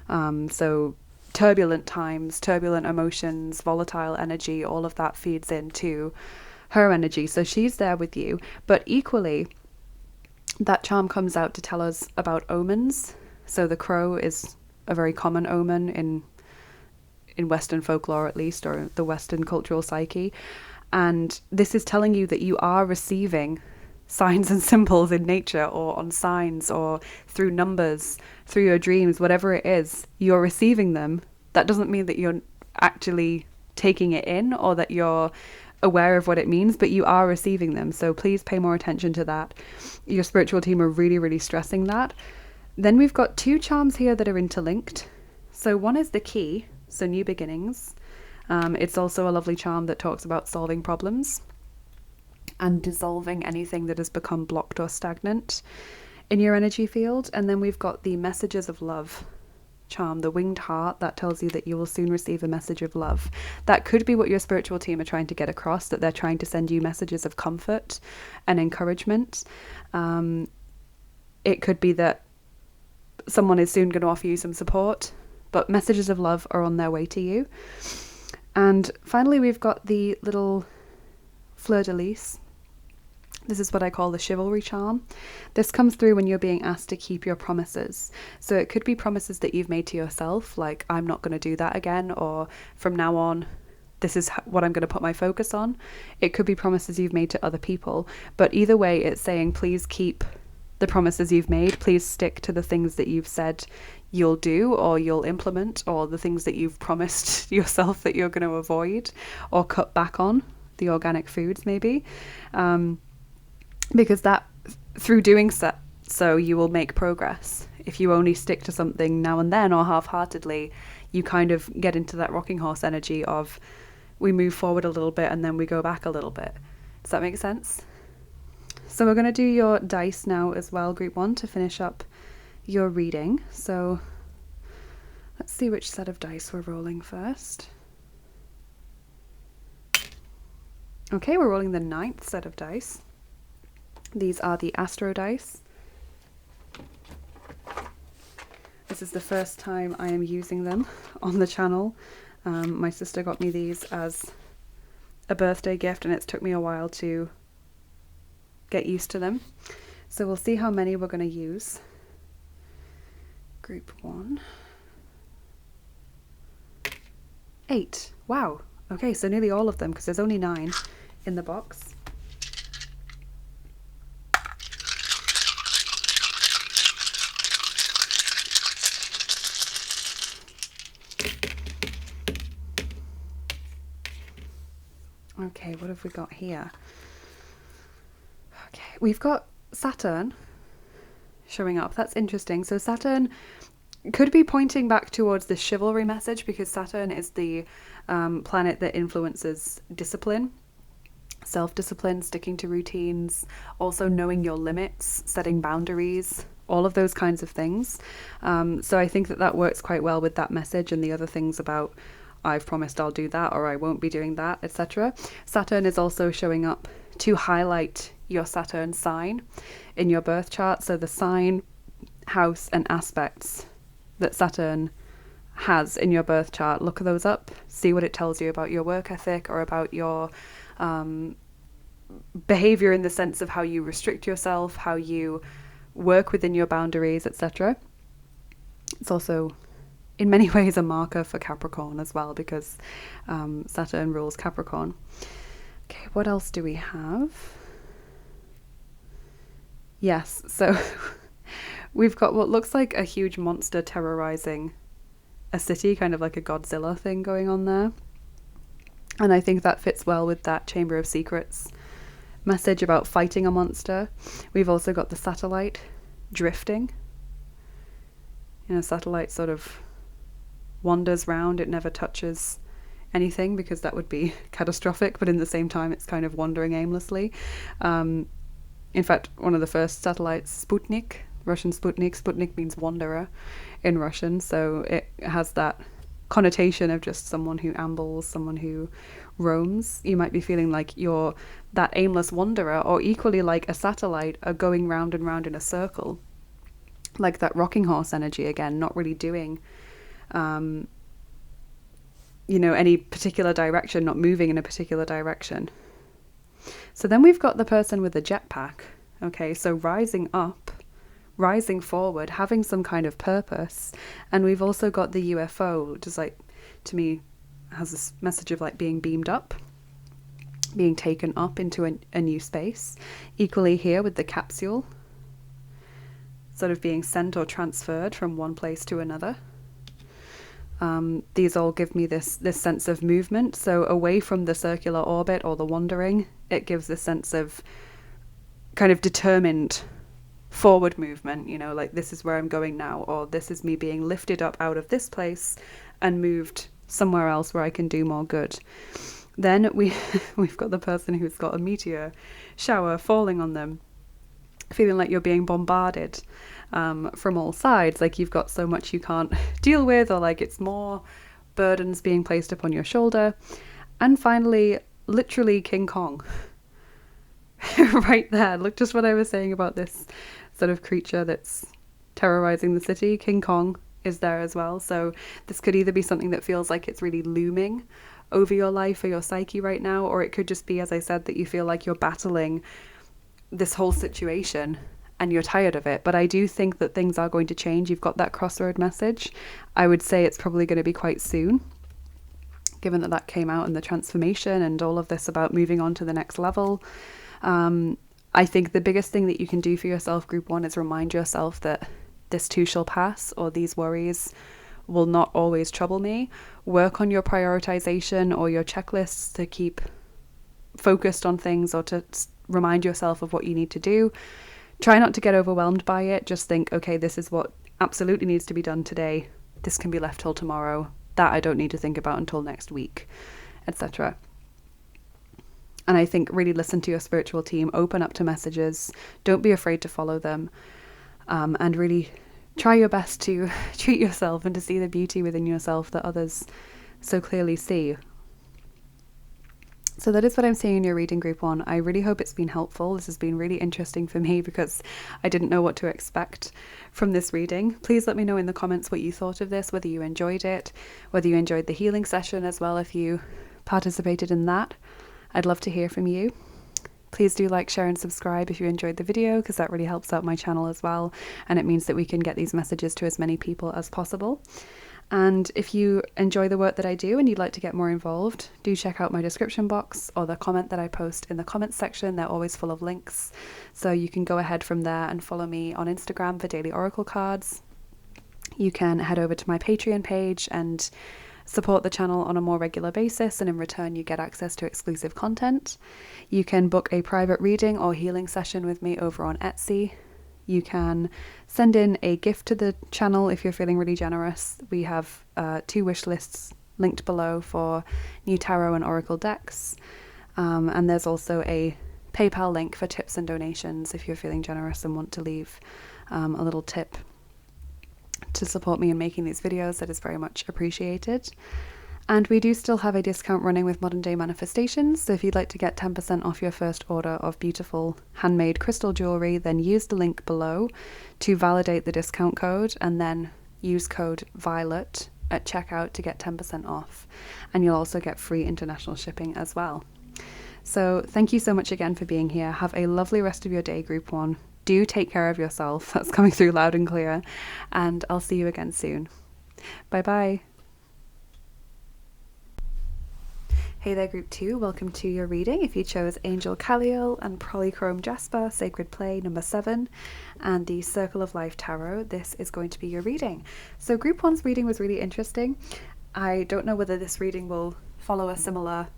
So turbulent times, turbulent emotions, volatile energy, all of that feeds into her energy. So she's there with you. But equally, that charm comes out to tell us about omens. So the crow is a very common omen in Western folklore, at least, or the Western cultural psyche. And this is telling you that you are receiving signs and symbols in nature, or on signs, or through numbers, through your dreams, whatever it is, you're receiving them. That doesn't mean that you're actually taking it in or that you're aware of what it means, but you are receiving them. So please pay more attention to that. Your spiritual team are really, really stressing that. Then we've got two charms here that are interlinked. So one is the key, so new beginnings. It's also a lovely charm that talks about solving problems and dissolving anything that has become blocked or stagnant in your energy field. And then we've got the messages of love charm, the winged heart, that tells you that you will soon receive a message of love. That could be what your spiritual team are trying to get across, that they're trying to send you messages of comfort and encouragement. It could be that someone is soon going to offer you some support, but messages of love are on their way to you. And finally, we've got the little fleur-de-lis. This is what I call the chivalry charm. This comes through when you're being asked to keep your promises. So it could be promises that you've made to yourself, like, I'm not going to do that again, or from now on, this is what I'm going to put my focus on. It could be promises you've made to other people. But either way, it's saying, please keep the promises you've made. Please stick to the things that you've said you'll do or you'll implement, or the things that you've promised yourself that you're going to avoid or cut back on, the organic foods maybe. Because that, through doing so, you will make progress. If you only stick to something now and then or half-heartedly, you kind of get into that rocking horse energy of, we move forward a little bit and then we go back a little bit. Does that make sense? So we're going to do your dice now as well, group 1, to finish up your reading. So let's see which set of dice we're rolling first. Okay, we're rolling the 9th set of dice. These are the Astro dice. This is the first time I am using them on the channel. My sister got me these as a birthday gift, and it's took me a while to get used to them. So we'll see how many we're going to use. Group 1. 8. Wow. Okay, so nearly all of them, because there's only 9 in the box. Okay, what have we got here? Okay, we've got Saturn showing up. That's interesting. So Saturn could be pointing back towards the chivalry message, because Saturn is the planet that influences discipline, self-discipline, sticking to routines, also knowing your limits, setting boundaries, all of those kinds of things. So I think that works quite well with that message and the other things about I've promised I'll do that, or I won't be doing that, etc. Saturn is also showing up to highlight your Saturn sign in your birth chart. So the sign, house and aspects that Saturn has in your birth chart, look those up, see what it tells you about your work ethic or about your behavior in the sense of how you restrict yourself, how you work within your boundaries, etc. It's also in many ways a marker for Capricorn as well, because Saturn rules Capricorn. Okay, what else do we have? Yes, so we've got what looks like a huge monster terrorizing a city, kind of like a Godzilla thing going on there. And I think that fits well with that Chamber of Secrets message about fighting a monster. We've also got the satellite drifting. You know, satellite sort of wanders round, it never touches anything because that would be catastrophic, but in the same time it's kind of wandering aimlessly. In fact, one of the first satellites, Sputnik, Russian Sputnik means wanderer in Russian, so it has that connotation of just someone who ambles, someone who roams. You might be feeling like you're that aimless wanderer, or equally like a satellite are going round and round in a circle, like that rocking horse energy again, not really doing any particular direction, not moving in a particular direction. So then we've got the person with the jetpack. Okay, so rising up, rising forward, having some kind of purpose. And we've also got the UFO, which is like, to me, has this message of like being beamed up, being taken up into a new space. Equally here with the capsule, sort of being sent or transferred from one place to another. These all give me this sense of movement. So away from the circular orbit or the wandering, it gives this sense of kind of determined forward movement, like this is where I'm going now, or this is me being lifted up out of this place and moved somewhere else where I can do more good. Then we've got the person who's got a meteor shower falling on them, feeling like you're being bombarded from all sides, like you've got so much you can't deal with, or like it's more burdens being placed upon your shoulder. And finally, literally King Kong. Right there, look, just what I was saying about this sort of creature that's terrorizing the city. King Kong is there as well. So this could either be something that feels like it's really looming over your life or your psyche right now, or it could just be, as I said, that you feel like you're battling this whole situation and you're tired of it. But I do think that things are going to change. You've got that Crossroad message. I would say it's probably going to be quite soon, given that came out in the transformation and all of this about moving on to the next level. I think the biggest thing that you can do for yourself, group one, is remind yourself that this too shall pass, or these worries will not always trouble me. Work on your prioritization or your checklists to keep focused on things, or to remind yourself of what you need to do. Try not to get overwhelmed by it. Just think, okay, this is what absolutely needs to be done today. This can be left till tomorrow. That I don't need to think about until next week, etc. And I think really listen to your spiritual team, open up to messages, don't be afraid to follow them, and really try your best to treat yourself and to see the beauty within yourself that others so clearly see. So that is what I'm seeing in your reading, group one. I really hope it's been helpful. This has been really interesting for me because I didn't know what to expect from this reading. Please let me know in the comments what you thought of this, whether you enjoyed it, whether you enjoyed the healing session as well, if you participated in that. I'd love to hear from you. Please do like, share and subscribe if you enjoyed the video, because that really helps out my channel as well, and it means that we can get these messages to as many people as possible. And if you enjoy the work that I do and you'd like to get more involved, do check out my description box or the comment that I post in the comments section. They're always full of links, so you can go ahead from there and follow me on Instagram for daily oracle cards. You can head over to my Patreon page and support the channel on a more regular basis, and in return you get access to exclusive content. You can book a private reading or healing session with me over on Etsy. You can send in a gift to the channel if you're feeling really generous. We have 2 wish lists linked below for new tarot and oracle decks, and there's also a PayPal link for tips and donations if you're feeling generous and want to leave a little tip to support me in making these videos, that is very much appreciated. And we do still have a discount running with Modern Day Manifestations, so if you'd like to get 10% off your first order of beautiful handmade crystal jewellery, then use the link below to validate the discount code, and then use code VIOLET at checkout to get 10% off. And you'll also get free international shipping as well. So thank you so much again for being here. Have a lovely rest of your day, Group 1. Do take care of yourself. That's coming through loud and clear. And I'll see you again soon. Bye-bye. Hey there, Group 2. Welcome to your reading. If you chose Angel Kaliel and Polychrome Jasper, Sacred Play number 7, and the Circle of Life Tarot, this is going to be your reading. So Group 1's reading was really interesting. I don't know whether this reading will follow a similar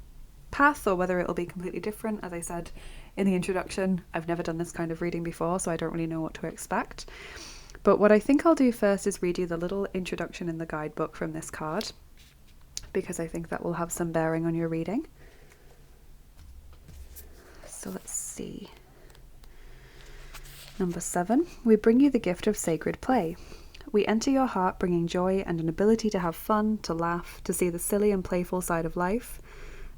path or whether it will be completely different. As I said in the introduction, I've never done this kind of reading before, so I don't really know what to expect. But what I think I'll do first is read you the little introduction in the guidebook from this card, because I think that will have some bearing on your reading. So let's see. Number 7, we bring you the gift of sacred play. We enter your heart bringing joy and an ability to have fun, to laugh, to see the silly and playful side of life,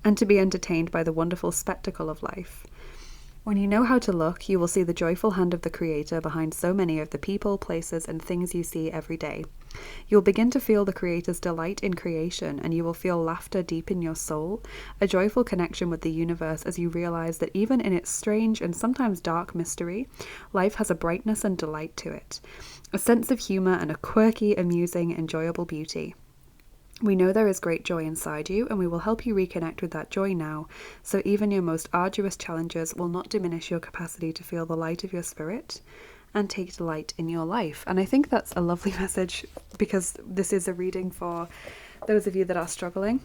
and to be entertained by the wonderful spectacle of life. When you know how to look, you will see the joyful hand of the Creator behind so many of the people, places, and things you see every day. You'll begin to feel the Creator's delight in creation, and you will feel laughter deep in your soul, a joyful connection with the universe as you realize that even in its strange and sometimes dark mystery, life has a brightness and delight to it, a sense of humor and a quirky, amusing, enjoyable beauty. We know there is great joy inside you, and we will help you reconnect with that joy now, so even your most arduous challenges will not diminish your capacity to feel the light of your spirit and take delight in your life. And I think that's a lovely message, because this is a reading for those of you that are struggling,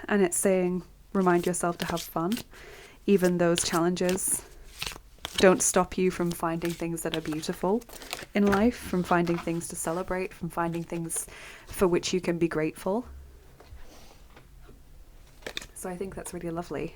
and it's saying, remind yourself to have fun. Even those challenges don't stop you from finding things that are beautiful in life, from finding things to celebrate, from finding things for which you can be grateful. So I think that's really lovely.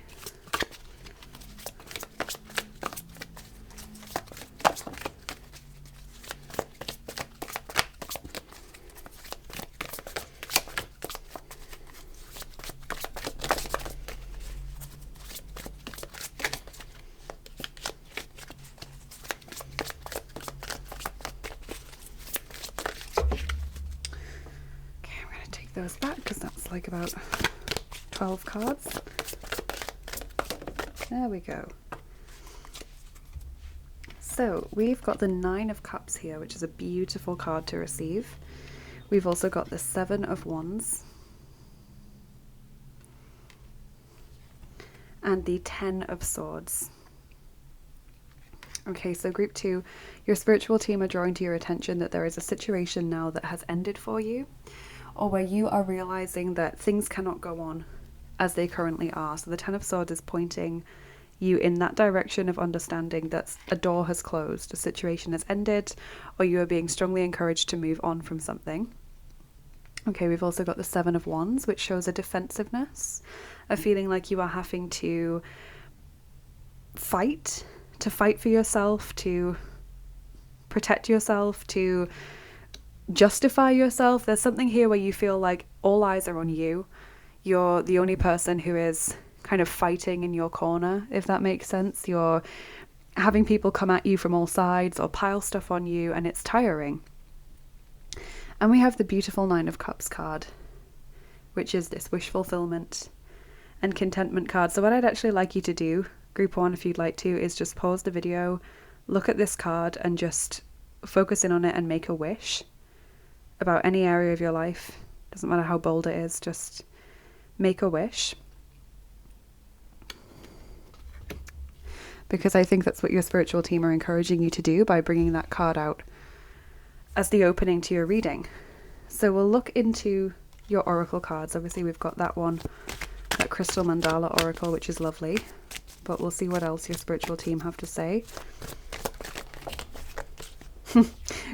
Those back because that's like about 12 cards. There we go. So we've got the 9 of Cups here, which is a beautiful card to receive. We've also got the 7 of Wands and the 10 of Swords. Okay, so Group 2, your spiritual team are drawing to your attention that there is a situation now that has ended for you, or where you are realizing that things cannot go on as they currently are. So the 10 of Swords is pointing you in that direction of understanding that a door has closed, a situation has ended, or you are being strongly encouraged to move on from something. Okay, we've also got the 7 of Wands, which shows a defensiveness, a feeling like you are having to fight for yourself, to protect yourself, to justify yourself. There's something here where you feel like all eyes are on you. You're the only person who is kind of fighting in your corner, if that makes sense. You're having people come at you from all sides or pile stuff on you, and it's tiring. And we have the beautiful 9 of Cups card, which is this wish fulfillment and contentment card. So what I'd actually like you to do, Group 1, if you'd like to, is just pause the video, look at this card and just focus in on it and make a wish about any area of your life. Doesn't matter how bold it is, just make a wish. Because I think that's what your spiritual team are encouraging you to do by bringing that card out as the opening to your reading. So we'll look into your oracle cards. Obviously we've got that one, that crystal mandala oracle, which is lovely, but we'll see what else your spiritual team have to say.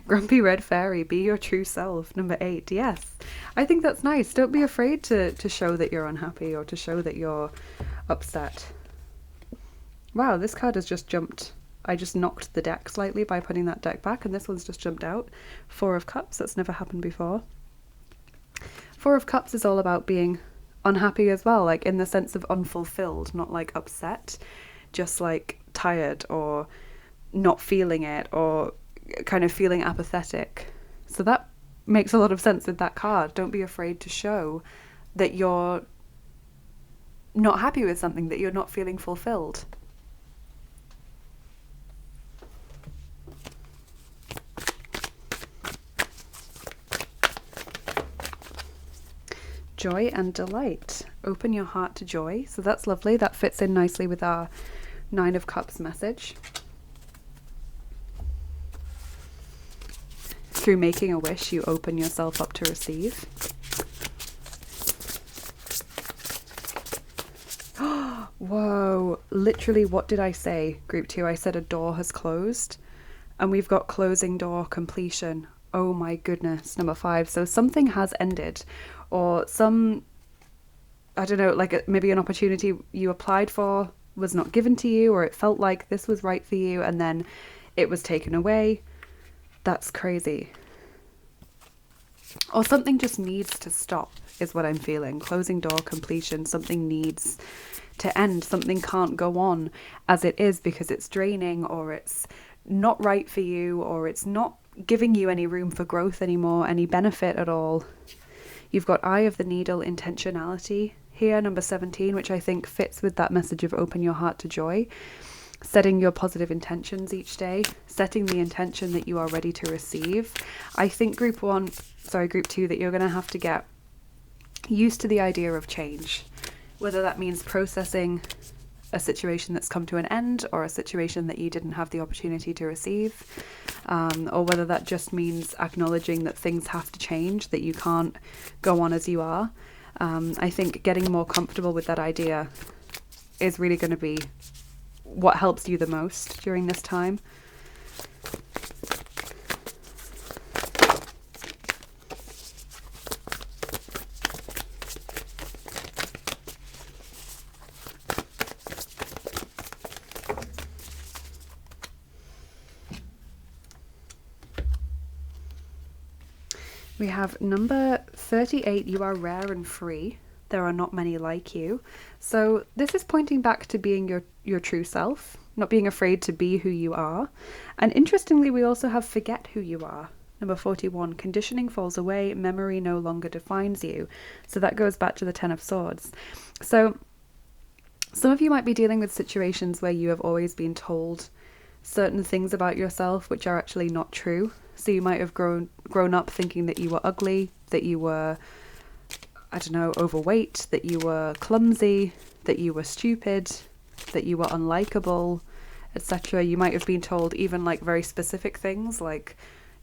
Grumpy Red Fairy, be your true self, number 8. Yes, I think that's nice. Don't be afraid to show that you're unhappy or to show that you're upset. Wow, this card has just jumped I just knocked the deck slightly by putting that deck back, and this one's just jumped out. 4 of Cups, that's never happened before. 4 of Cups is all about being unhappy as well, like in the sense of unfulfilled, not like upset, just like tired or not feeling it or kind of feeling apathetic. So that makes a lot of sense with that card. Don't be afraid to show that you're not happy with something, that you're not feeling fulfilled. Joy and delight. Open your heart to joy. So that's lovely. That fits in nicely with our 9 of Cups message. Through making a wish, you open yourself up to receive. Whoa, literally, what did I say? Group 2, I said a door has closed, and we've got closing door, completion. Oh my goodness, number 5. So something has ended, or I don't know, like maybe an opportunity you applied for was not given to you, or it felt like this was right for you and then it was taken away. That's crazy. Or something just needs to stop is what I'm feeling. Closing door, completion, something needs to end. Something can't go on as it is because it's draining, or it's not right for you, or it's not giving you any room for growth anymore, any benefit at all. You've got Eye of the Needle, intentionality here, number 17, which I think fits with that message of open your heart to joy. Setting your positive intentions each day, setting the intention that you are ready to receive. I think group 2, that you're going to have to get used to the idea of change, whether that means processing a situation that's come to an end, or a situation that you didn't have the opportunity to receive, or whether that just means acknowledging that things have to change, that you can't go on as you are. I think getting more comfortable with that idea is really going to be what helps you the most during this time. We have number 38, you are rare and free. There are not many like you. So this is pointing back to being your true self, not being afraid to be who you are. And interestingly, we also have forget who you are. Number 41, conditioning falls away, memory no longer defines you. So that goes back to the 10 of Swords. So some of you might be dealing with situations where you have always been told certain things about yourself which are actually not true. So you might have grown up thinking that you were ugly, that you were, I don't know, overweight, that you were clumsy, that you were stupid, that you were unlikable, etc. You might have been told even like very specific things like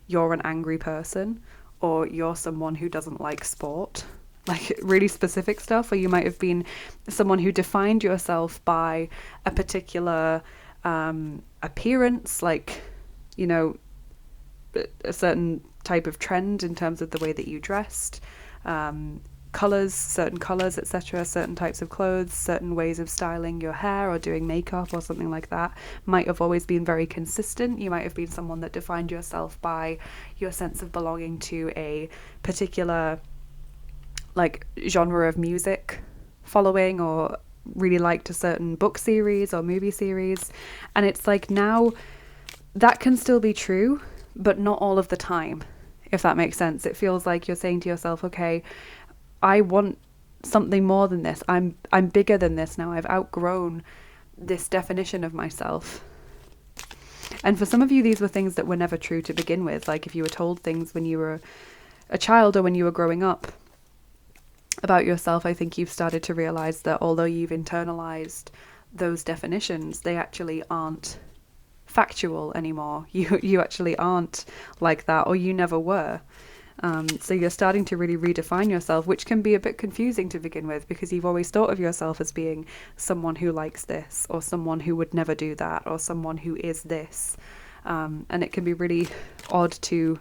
you're an angry person, or you're someone who doesn't like sport, like really specific stuff. Or you might have been someone who defined yourself by a particular appearance, like, you know, a certain type of trend in terms of the way that you dressed, colors, certain colors, etc., certain types of clothes, certain ways of styling your hair or doing makeup or something like that might have always been very consistent. You might have been someone that defined yourself by your sense of belonging to a particular like genre of music following, or really liked a certain book series or movie series. And it's like, now that can still be true, but not all of the time, if that makes sense. It feels like you're saying to yourself, okay, I want something more than this. I'm bigger than this now. I've outgrown this definition of myself. And for some of you, these were things that were never true to begin with. Like if you were told things when you were a child or when you were growing up about yourself, I think you've started to realize that although you've internalized those definitions, they actually aren't factual anymore. You actually aren't like that, or you never were. So you're starting to really redefine yourself, which can be a bit confusing to begin with, because you've always thought of yourself as being someone who likes this, or someone who would never do that, or someone who is this. And it can be really odd to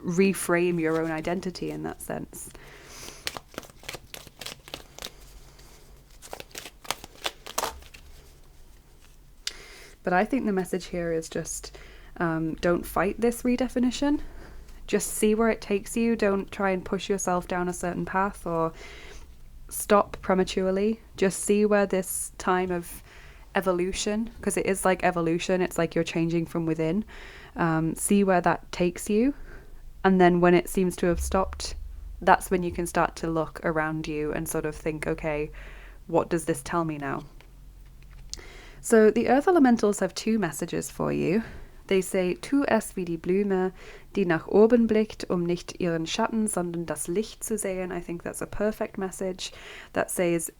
reframe your own identity in that sense. But I think the message here is just don't fight this redefinition. Just see where it takes you. Don't try and push yourself down a certain path or stop prematurely. Just see where this time of evolution, because it is like evolution, it's like you're changing from within. See where that takes you. And then when it seems to have stopped, that's when you can start to look around you and sort of think, okay, what does this tell me now? So the earth elementals have two messages for you. They say, tu es wie die Blume, die nach oben blickt, nicht ihren Schatten, sondern das Licht zu sehen. I think that's a perfect message that says,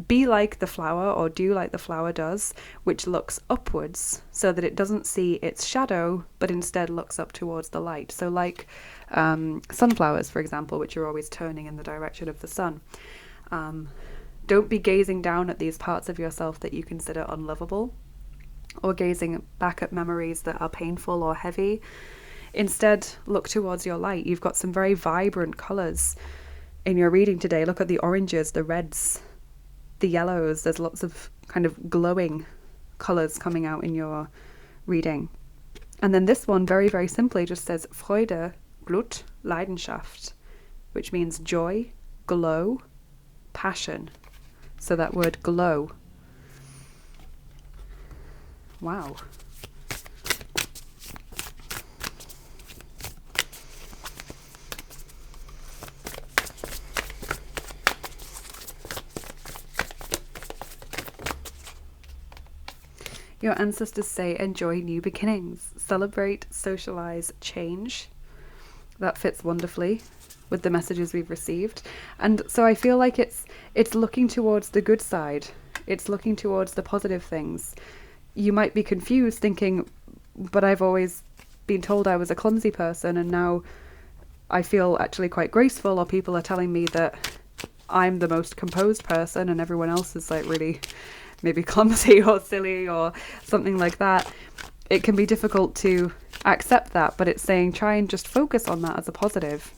be like the flower, or do like the flower does, which looks upwards so that it doesn't see its shadow, but instead looks up towards the light. So like sunflowers, for example, which are always turning in the direction of the sun. Don't be gazing down at these parts of yourself that you consider unlovable, or gazing back at memories that are painful or heavy. Instead, look towards your light. You've got some very vibrant colours in your reading today. Look at the oranges, the reds, the yellows. There's lots of kind of glowing colours coming out in your reading. And then this one, very, very simply, just says Freude, Glut, Leidenschaft, which means joy, glow, passion. So that word glow. Wow. Your ancestors say, enjoy new beginnings, celebrate, socialize, change. That fits wonderfully with the messages we've received. And so I feel like it's looking towards the good side. It's looking towards the positive things. You might be confused thinking, but I've always been told I was a clumsy person, and now I feel actually quite graceful, or people are telling me that I'm the most composed person and everyone else is like really maybe clumsy or silly or something like that. It can be difficult to accept that, but it's saying try and just focus on that as a positive.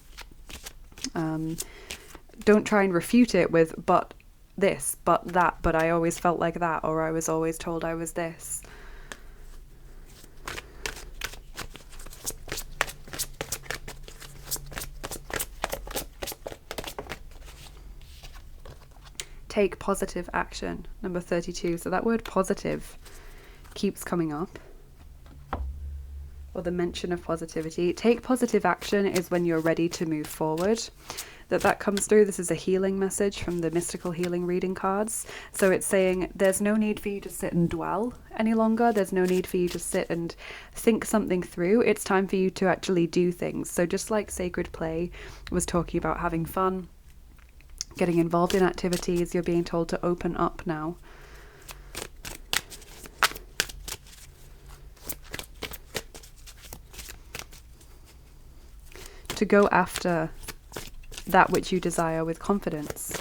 Don't try and refute it with but this, but that, but I always felt like that, or I was always told I was this. Take positive action, number 32. So that word positive keeps coming up, or the mention of positivity. Take positive action is when you're ready to move forward. That comes through. This is a healing message from the mystical healing reading cards. So it's saying there's no need for you to sit and dwell any longer. There's no need for you to sit and think something through. It's time for you to actually do things. So just like Sacred Play was talking about having fun, getting involved in activities, you're being told to open up now. To go after that which you desire with confidence.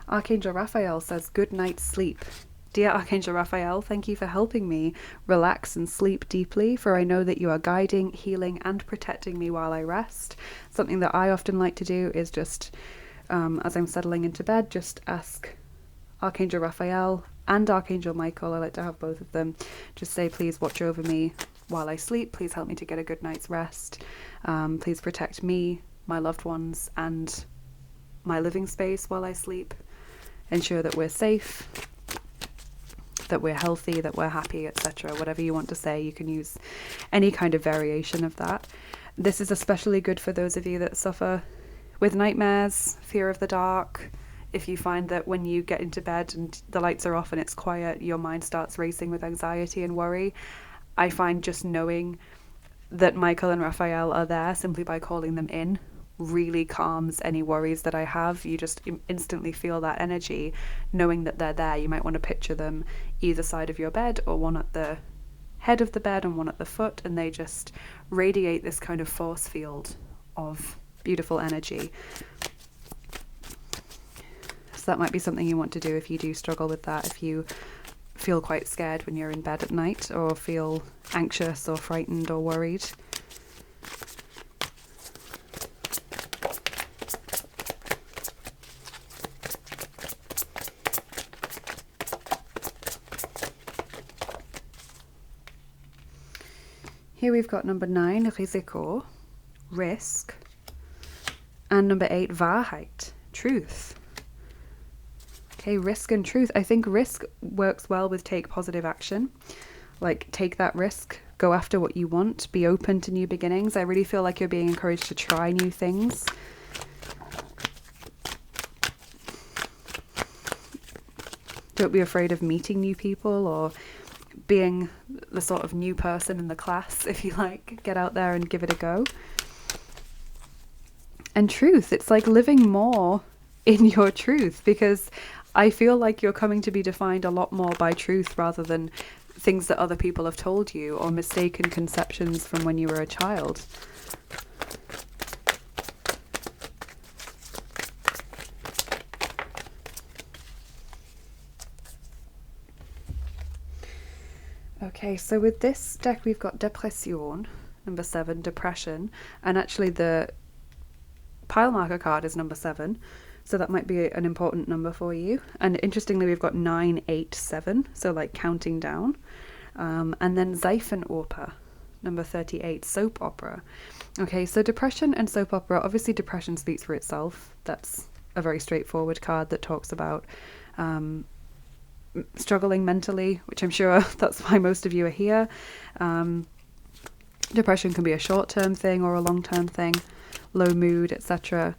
Archangel Raphael says, good night's sleep. Dear Archangel Raphael, thank you for helping me relax and sleep deeply, for I know that you are guiding, healing, and protecting me while I rest. Something that I often like to do is just, as I'm settling into bed, just ask Archangel Raphael and Archangel Michael, I like to have both of them, just say, please watch over me while I sleep. Please help me to get a good night's rest. Please protect me, my loved ones, and my living space while I sleep. Ensure that we're safe, that we're healthy, that we're happy, etc. Whatever you want to say, you can use any kind of variation of that. This is especially good for those of you that suffer with nightmares, fear of the dark. If you find that when you get into bed and the lights are off and it's quiet, your mind starts racing with anxiety and worry, I find just knowing that Michael and Raphael are there simply by calling them in really calms any worries that I have. You just instantly feel that energy knowing that they're there. You might want to picture them either side of your bed, or one at the head of the bed and one at the foot, and they just radiate this kind of force field of beautiful energy. So that might be something you want to do if you do struggle with that, if you feel quite scared when you're in bed at night, or feel anxious or frightened or worried. Here we've got number 9, risiko, risk, and number 8, Wahrheit, truth. Okay, risk and truth. I think risk works well with take positive action. Like, take that risk, go after what you want, be open to new beginnings. I really feel like you're being encouraged to try new things. Don't be afraid of meeting new people or being the sort of new person in the class, if you like. Get out there and give it a go. And truth, it's like living more in your truth, because I feel like you're coming to be defined a lot more by truth rather than things that other people have told you or mistaken conceptions from when you were a child. Okay, so with this deck we've got Depression, number 7, depression, and actually the pile marker card is number 7, so that might be an important number for you. And interestingly, we've got 9, 8, 7, so like counting down. And then Seifenoper, number 38, soap opera. Okay, so depression and soap opera, obviously depression speaks for itself. That's a very straightforward card that talks about struggling mentally, which I'm sure that's why most of you are here. Depression can be a short-term thing or a long-term thing, low mood, etc.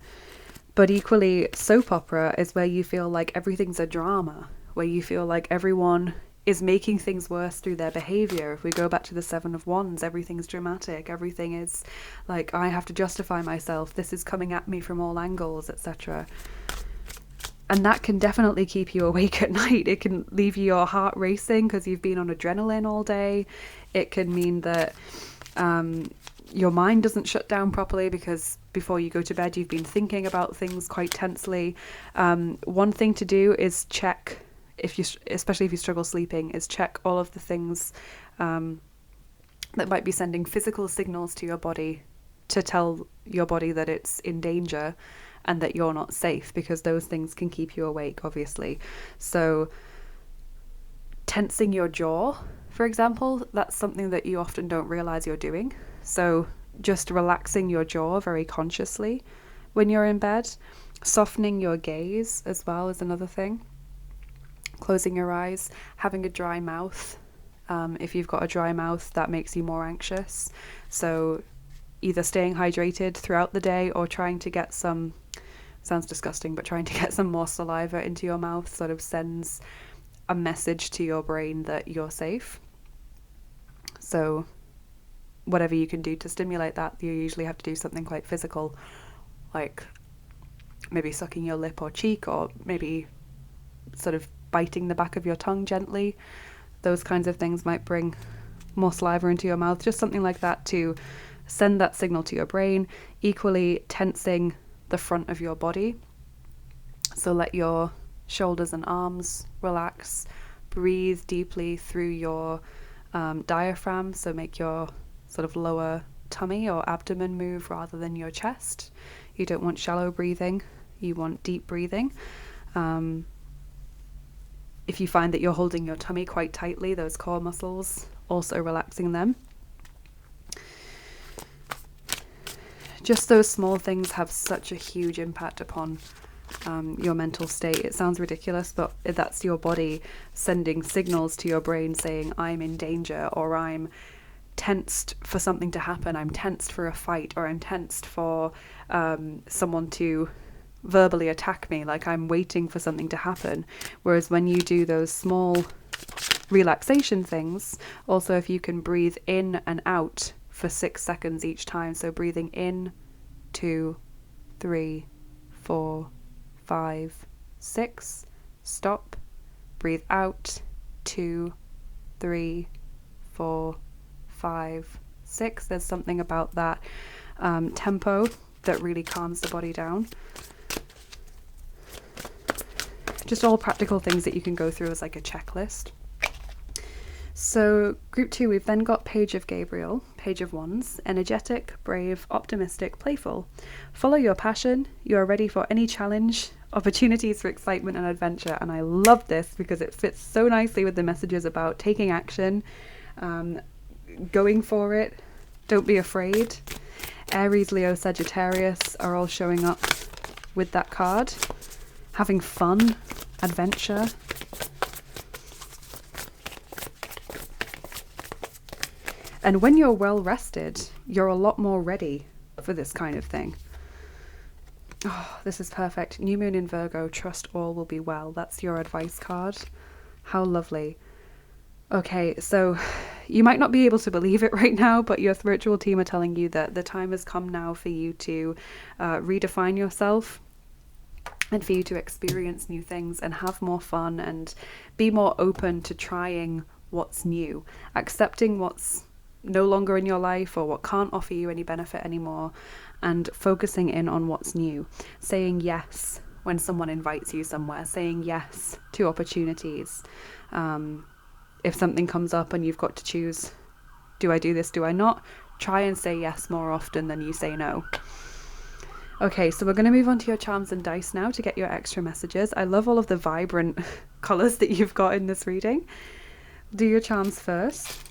But equally, soap opera is where you feel like everything's a drama, where you feel like everyone is making things worse through their behavior. If we go back to the 7 of Wands, everything's dramatic, everything is like, I have to justify myself, this is coming at me from all angles, etc. And that can definitely keep you awake at night. It can leave your heart racing because you've been on adrenaline all day. It can mean that your mind doesn't shut down properly because before you go to bed you've been thinking about things quite tensely. One thing to do is check, especially if you struggle sleeping, is check all of the things that might be sending physical signals to your body to tell your body that it's in danger and that you're not safe, because those things can keep you awake, obviously. So tensing your jaw, for example, that's something that you often don't realize you're doing. So just relaxing your jaw very consciously when you're in bed. Softening your gaze as well is another thing. Closing your eyes, having a dry mouth. If you've got a dry mouth, that makes you more anxious. So either staying hydrated throughout the day or trying to get some, sounds disgusting, but trying to get some more saliva into your mouth sort of sends a message to your brain that you're safe. So whatever you can do to stimulate that, you usually have to do something quite physical, like maybe sucking your lip or cheek, or maybe sort of biting the back of your tongue gently. Those kinds of things might bring more saliva into your mouth, just something like that to send that signal to your brain. Equally, tensing the front of your body. So let your shoulders and arms relax. Breathe deeply through your diaphragm, so make your sort of lower tummy or abdomen move rather than your chest. You don't want shallow breathing, you want deep breathing. If you find that you're holding your tummy quite tightly, those core muscles, also relaxing them. Just those small things have such a huge impact upon your mental state. It sounds ridiculous, but that's your body sending signals to your brain saying, I'm in danger, or I'm tensed for something to happen, I'm tensed for a fight, or I'm tensed for someone to verbally attack me, like I'm waiting for something to happen. Whereas when you do those small relaxation things, also if you can breathe in and out for 6 seconds each time, so breathing in 2, 3, 4, 5, 6, stop, breathe out 2, 3, 4, 5, 6. There's something about that tempo that really calms the body down. Just all practical things that you can go through as like a checklist. So group 2, we've then got Page of Gabriel, Page of Wands, energetic, brave, optimistic, playful. Follow your passion. You are ready for any challenge, opportunities for excitement and adventure. And I love this because it fits so nicely with the messages about taking action, going for it, Don't be afraid. Aries, Leo, Sagittarius are all showing up with that card. Having fun, adventure. And when you're well rested, you're a lot more ready for this kind of thing. Oh, this is perfect. New moon in Virgo, trust all will be well. That's your advice card. How lovely. Okay, so you might not be able to believe it right now, but your spiritual team are telling you that the time has come now for you to redefine yourself and for you to experience new things and have more fun and be more open to trying what's new, accepting what's no longer in your life or what can't offer you any benefit anymore, and focusing in on what's new, saying yes when someone invites you somewhere, saying yes to opportunities. If something comes up and you've got to choose, do I do this, do I not? Try and say yes more often than you say no. Okay, so we're going to move on to your charms and dice now to get your extra messages. I love all of the vibrant colours that you've got in this reading. Do your charms first.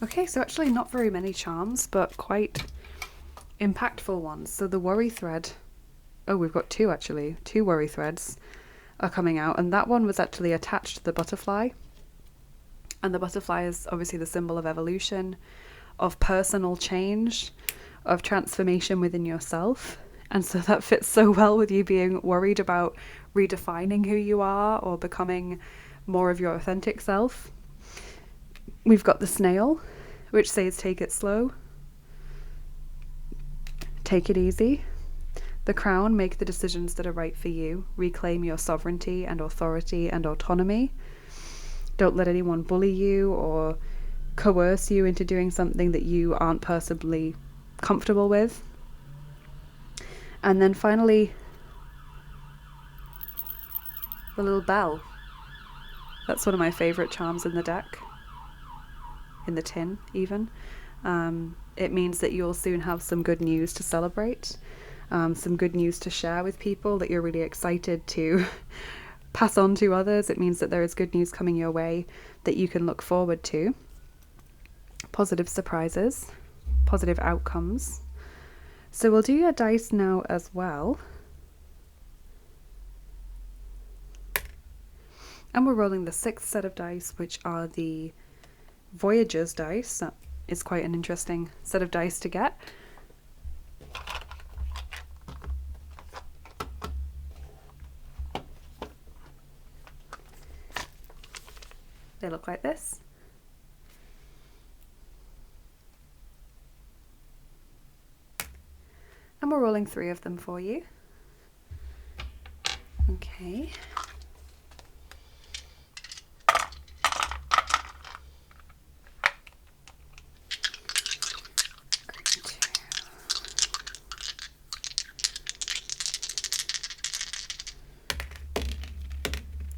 Okay, so actually not very many charms, but quite impactful ones. So the worry thread, oh, we've got two actually, 2 worry threads are coming out, and that one was actually attached to the butterfly. And the butterfly is obviously the symbol of evolution, of personal change, of transformation within yourself. And so that fits so well with you being worried about redefining who you are or becoming more of your authentic self. We've got the snail, which says take it slow, take it easy. The crown, make the decisions that are right for you, reclaim your sovereignty and authority and autonomy. Don't let anyone bully you or coerce you into doing something that you aren't personally comfortable with. And then finally, the little bell. That's one of my favourite charms in the deck. In the tin, even. It means that you'll soon have some good news to celebrate, some good news to share with people that you're really excited to pass on to others. It means that there is good news coming your way that you can look forward to. Positive surprises, positive outcomes. So we'll do your dice now as well. And we're rolling the 6th set of dice, which are the Voyager's dice. That is quite an interesting set of dice to get. They look like this. And we're rolling 3 of them for you. Okay.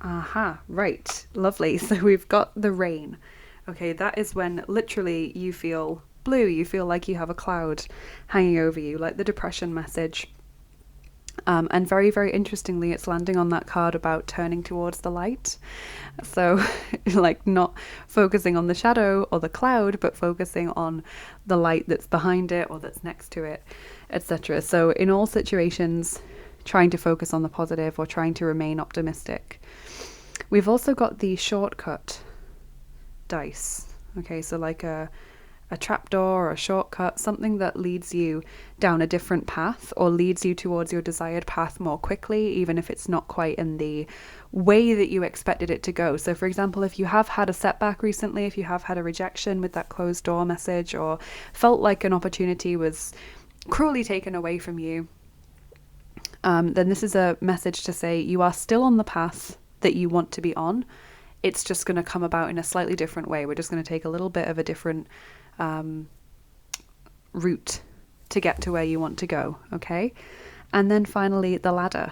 Aha, right, lovely. So we've got the rain. Okay, that is when literally you feel blue, you feel like you have a cloud hanging over you, like the depression message. And very, very interestingly, it's landing on that card about turning towards the light. So like not focusing on the shadow or the cloud, but focusing on the light that's behind it or that's next to it, etc. So in all situations, trying to focus on the positive or trying to remain optimistic. We've also got the shortcut dice. Okay, so like a trapdoor or a shortcut, something that leads you down a different path or leads you towards your desired path more quickly, even if it's not quite in the way that you expected it to go. So for example, if you have had a setback recently, if you have had a rejection with that closed door message or felt like an opportunity was cruelly taken away from you, then this is a message to say you are still on the path that you want to be on. It's just going to come about in a slightly different way. We're just going to take a little bit of a different route to get to where you want to go, okay? And then finally, the ladder,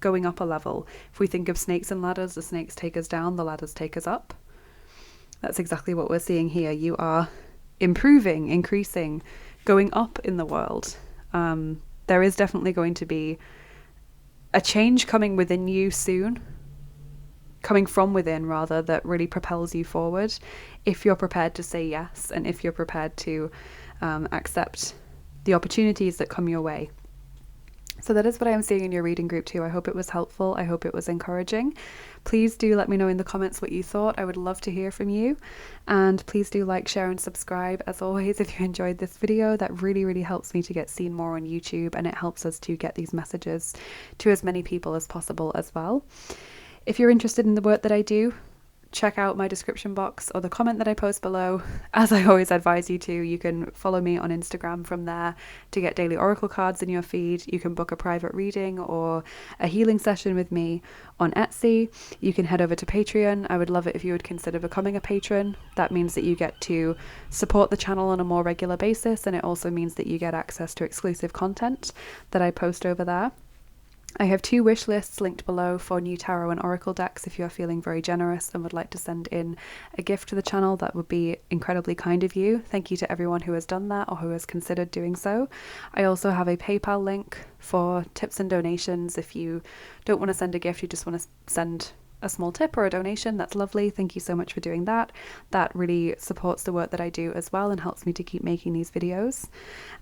going up a level. If we think of snakes and ladders, the snakes take us down, the ladders take us up. That's exactly what we're seeing here. You are improving, increasing, going up in the world. There is definitely going to be a change coming within you soon, coming from within rather, that really propels you forward if you're prepared to say yes, and if you're prepared to accept the opportunities that come your way. So that is what I am seeing in your reading group 2. I hope it was helpful. I hope it was encouraging. Please do let me know in the comments what you thought. I would love to hear from you. And please do like, share and subscribe as always if you enjoyed this video. That really, really helps me to get seen more on YouTube, and it helps us to get these messages to as many people as possible as well. If you're interested in the work that I do, check out my description box or the comment that I post below. As I always advise you to, you can follow me on Instagram from there to get daily oracle cards in your feed. You can book a private reading or a healing session with me on Etsy. You can head over to Patreon. I would love it if you would consider becoming a patron. That means that you get to support the channel on a more regular basis, and it also means that you get access to exclusive content that I post over there. I have 2 wish lists linked below for new tarot and oracle decks if you are feeling very generous and would like to send in a gift to the channel. That would be incredibly kind of you. Thank you to everyone who has done that or who has considered doing so. I also have a PayPal link for tips and donations. If you don't want to send a gift, you just want to send a small tip or a donation, that's lovely. Thank you so much for doing that. That really supports the work that I do as well and helps me to keep making these videos.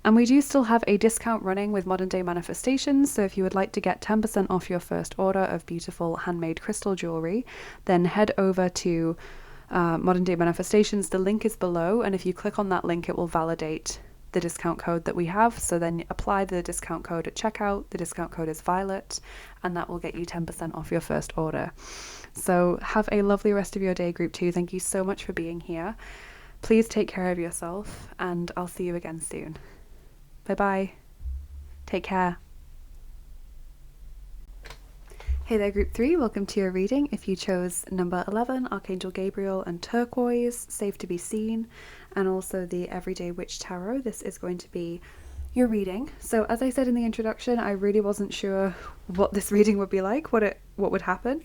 And we do still have a discount running with Modern Day Manifestations, so if you would like to get 10% off your first order of beautiful handmade crystal jewelry, then head over to Modern Day Manifestations. The link is below, and if you click on that link, it will validate the discount code that we have. So then apply the discount code at checkout. The discount code is Violet, and that will get you 10% off your first order. So have a lovely rest of your day, group 2. Thank you so much for being here. Please take care of yourself, and I'll see you again soon. Bye bye. Take care. Hey there, group 3, welcome to your reading. If you chose number 11, Archangel Gabriel and Turquoise, Safe to be Seen, and also the Everyday Witch Tarot, this is going to be your reading. So as I said in the introduction, I really wasn't sure what this reading would be like, what would happen.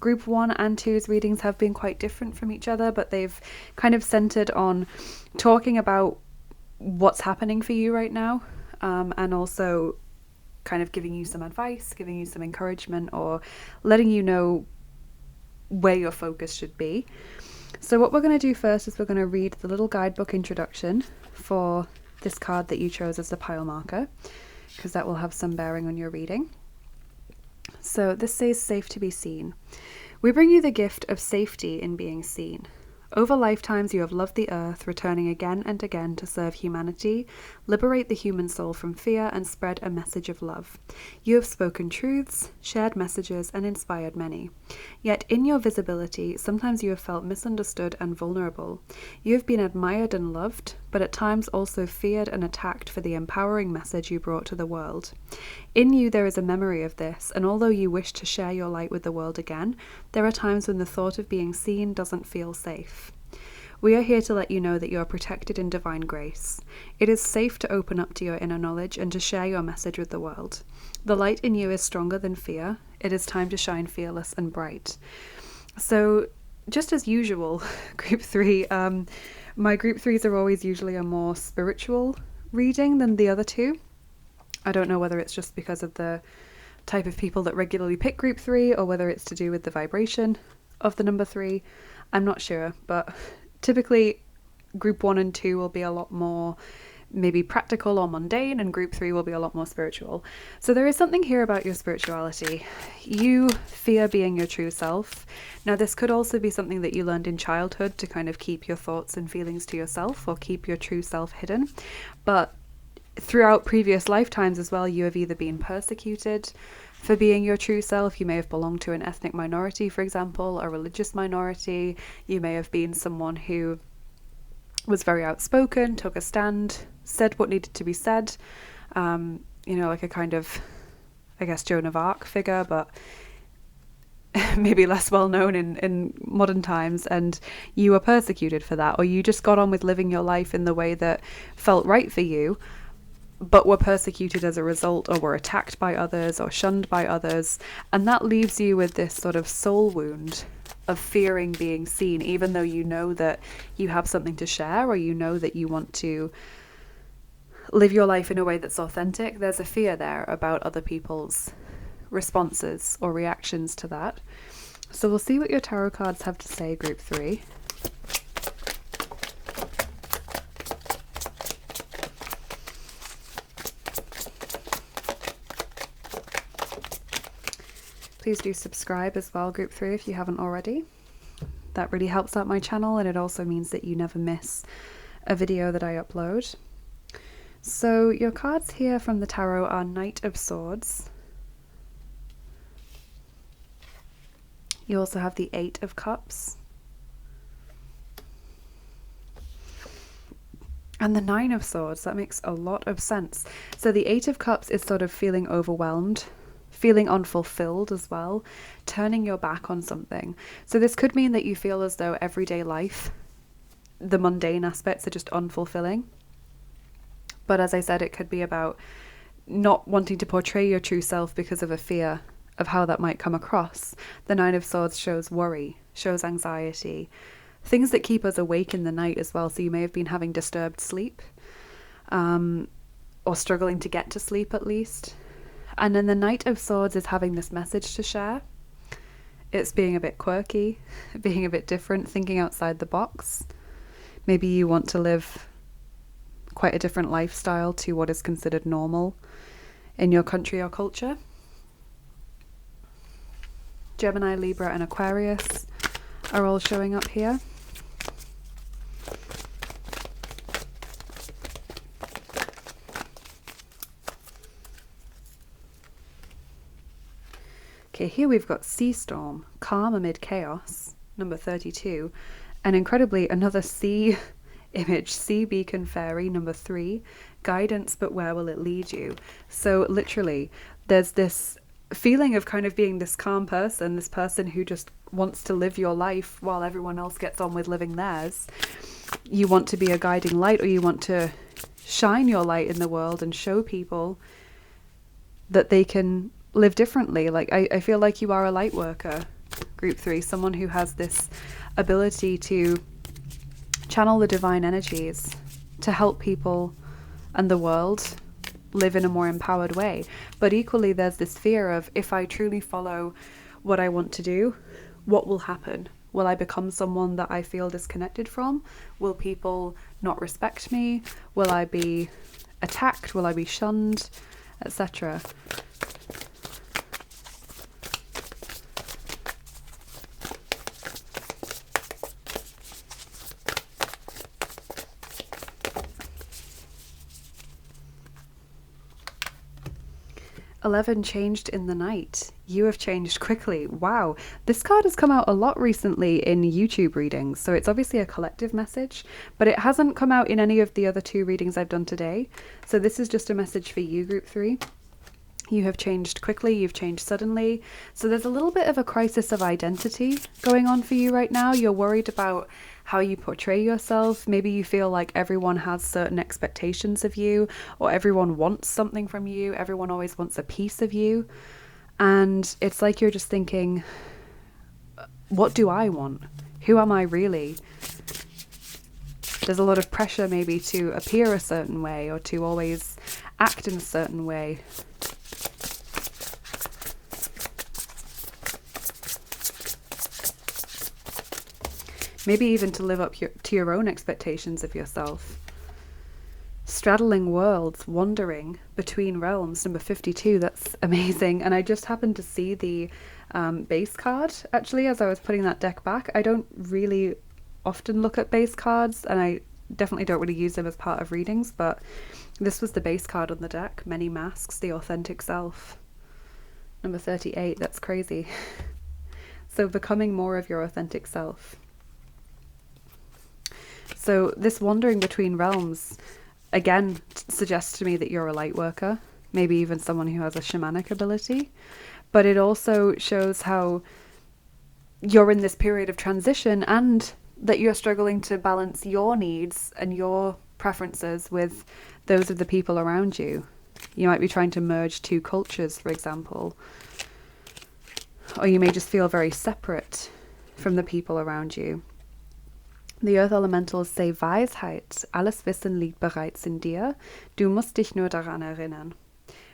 Group 1 and 2's readings have been quite different from each other, but they've kind of centered on talking about what's happening for you right now, and also kind of giving you some advice, giving you some encouragement, or letting you know where your focus should be. So what we're going to do first is we're going to read the little guidebook introduction for this card that you chose as the pile marker, because that will have some bearing on your reading. So this says, safe to be seen. We bring you the gift of safety in being seen. Over lifetimes you have loved the earth, returning again and again to serve humanity, liberate the human soul from fear, and spread a message of love. You have spoken truths, shared messages, and inspired many. Yet in your visibility, sometimes you have felt misunderstood and vulnerable. You have been admired and loved, but at times also feared and attacked for the empowering message you brought to the world. In you there is a memory of this, and although you wish to share your light with the world again, there are times when the thought of being seen doesn't feel safe. We are here to let you know that you are protected in divine grace. It is safe to open up to your inner knowledge and to share your message with the world. The light in you is stronger than fear. It is time to shine fearless and bright. So, just as usual, group 3, my group 3s are always usually a more spiritual reading than the other 2. I don't know whether it's just because of the type of people that regularly pick group 3 or whether it's to do with the vibration of the number 3. I'm not sure, but typically group 1 and 2 will be a lot more maybe practical or mundane, and group 3 will be a lot more spiritual. So there is something here about your spirituality. You fear being your true self. Now this could also be something that you learned in childhood to kind of keep your thoughts and feelings to yourself or keep your true self hidden. But throughout previous lifetimes as well, you have either been persecuted for being your true self. You may have belonged to an ethnic minority, for example, a religious minority. You may have been someone who was very outspoken, took a stand, said what needed to be said, like a kind of, I guess, Joan of Arc figure, but maybe less well known in modern times, and you were persecuted for that, or you just got on with living your life in the way that felt right for you, but were persecuted as a result, or were attacked by others or shunned by others. And that leaves you with this sort of soul wound of fearing being seen, even though you know that you have something to share, or you know that you want to live your life in a way that's authentic. There's a fear there about other people's responses or reactions to that. So we'll see what your tarot cards have to say, group 3. Please do subscribe as well, group 3, if you haven't already. That really helps out my channel, and it also means that you never miss a video that I upload. So your cards here from the tarot are Knight of Swords. You also have the 8 of Cups. And the 9 of Swords. That makes a lot of sense. So the 8 of Cups is sort of feeling overwhelmed, feeling unfulfilled as well, turning your back on something. So this could mean that you feel as though everyday life, the mundane aspects, are just unfulfilling. But as I said, it could be about not wanting to portray your true self because of a fear of how that might come across. The 9 of Swords shows worry, shows anxiety, things that keep us awake in the night as well. So you may have been having disturbed sleep, or struggling to get to sleep at least. And then the Knight of Swords is having this message to share. It's being a bit quirky, being a bit different, thinking outside the box. Maybe you want to live quite a different lifestyle to what is considered normal in your country or culture. Gemini, Libra, and Aquarius are all showing up here. Okay, here we've got Sea Storm, Calm Amid Chaos, number 32, and incredibly another sea image, Sea Beacon Fairy, number 3, Guidance, but where will it lead you? So literally, there's this feeling of kind of being this calm person, this person who just wants to live your life while everyone else gets on with living theirs. You want to be a guiding light, or you want to shine your light in the world and show people that they can live differently. Like I feel like you are a light worker, group 3, someone who has this ability to channel the divine energies to help people and the world live in a more empowered way. But equally, there's this fear of, if I truly follow what I want to do, what will happen? Will I become someone that I feel disconnected from? Will people not respect me? Will I be attacked? Will I be shunned? Etc. 11, changed in the night. You have changed quickly. Wow. This card has come out a lot recently in YouTube readings, so it's obviously a collective message, but it hasn't come out in any of the other 2 readings I've done today. So this is just a message for you, group 3. You have changed quickly, you've changed suddenly. So there's a little bit of a crisis of identity going on for you right now. You're worried about how you portray yourself. Maybe you feel like everyone has certain expectations of you, or everyone wants something from you. Everyone always wants a piece of you. And it's like you're just thinking, what do I want? Who am I really? There's a lot of pressure maybe to appear a certain way, or to always act in a certain way. Maybe even to live up to your own expectations of yourself. Straddling worlds, wandering between realms, number 52. That's amazing. And I just happened to see the base card, actually, as I was putting that deck back. I don't really often look at base cards, and I definitely don't really use them as part of readings, but this was the base card on the deck. Many Masks, the Authentic Self. Number 38. That's crazy. So becoming more of your authentic self. So this wandering between realms, again, suggests to me that you're a light worker, maybe even someone who has a shamanic ability. But it also shows how you're in this period of transition and that you're struggling to balance your needs and your preferences with those of the people around you. You might be trying to merge two cultures, for example. Or you may just feel very separate from the people around you. The earth elementals say Weisheit, alles Wissen liegt bereits in dir, du musst dich nur daran erinnern,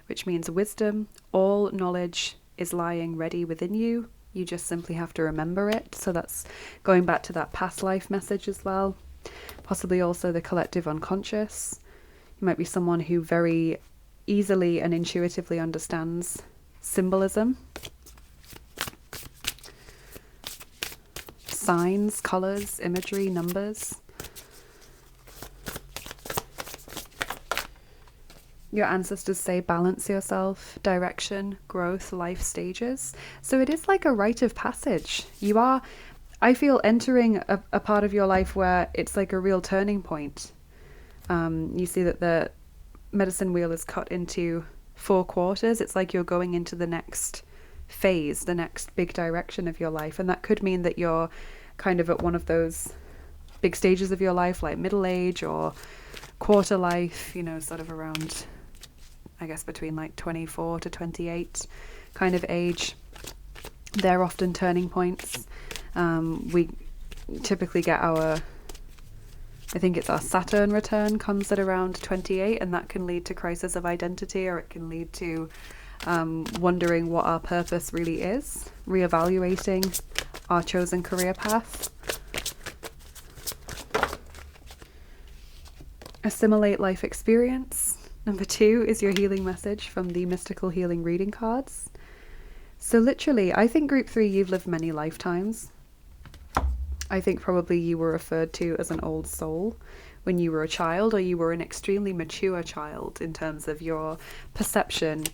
which means wisdom, all knowledge is lying ready within you. You just simply have to remember it. So that's going back to that past life message as well. Possibly also the collective unconscious. You might be someone who very easily and intuitively understands symbolism, signs, colors, imagery, numbers. Your ancestors say balance yourself, direction, growth, life stages. So it is like a rite of passage. You are, I feel, entering a part of your life where it's like a real turning point. You see that the medicine wheel is cut into 4 quarters. It's like you're going into the next phase, the next big direction of your life. And that could mean that you're kind of at one of those big stages of your life, like middle age or quarter life, you know, sort of around, I guess, between like 24 to 28 kind of age. They're often turning points. We typically get I think it's our Saturn return comes at around 28, and that can lead to crisis of identity, or it can lead to wondering what our purpose really is, reevaluating our chosen career path. Assimilate life experience. Number 2 is your healing message from the mystical healing reading cards. So literally, I think group 3, you've lived many lifetimes. I think probably you were referred to as an old soul when you were a child, or you were an extremely mature child in terms of your perception,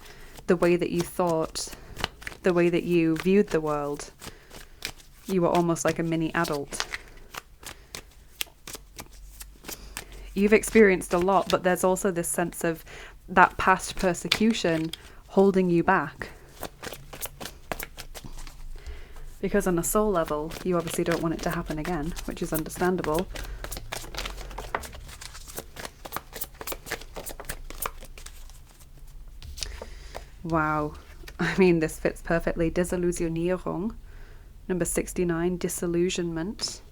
the way that you thought, the way that you viewed the world. You were almost like a mini adult. You've experienced a lot, but there's also this sense of that past persecution holding you back. Because on a soul level, you obviously don't want it to happen again, which is understandable. Wow. I mean, this fits perfectly. Desillusionierung. Number 69, disillusionment.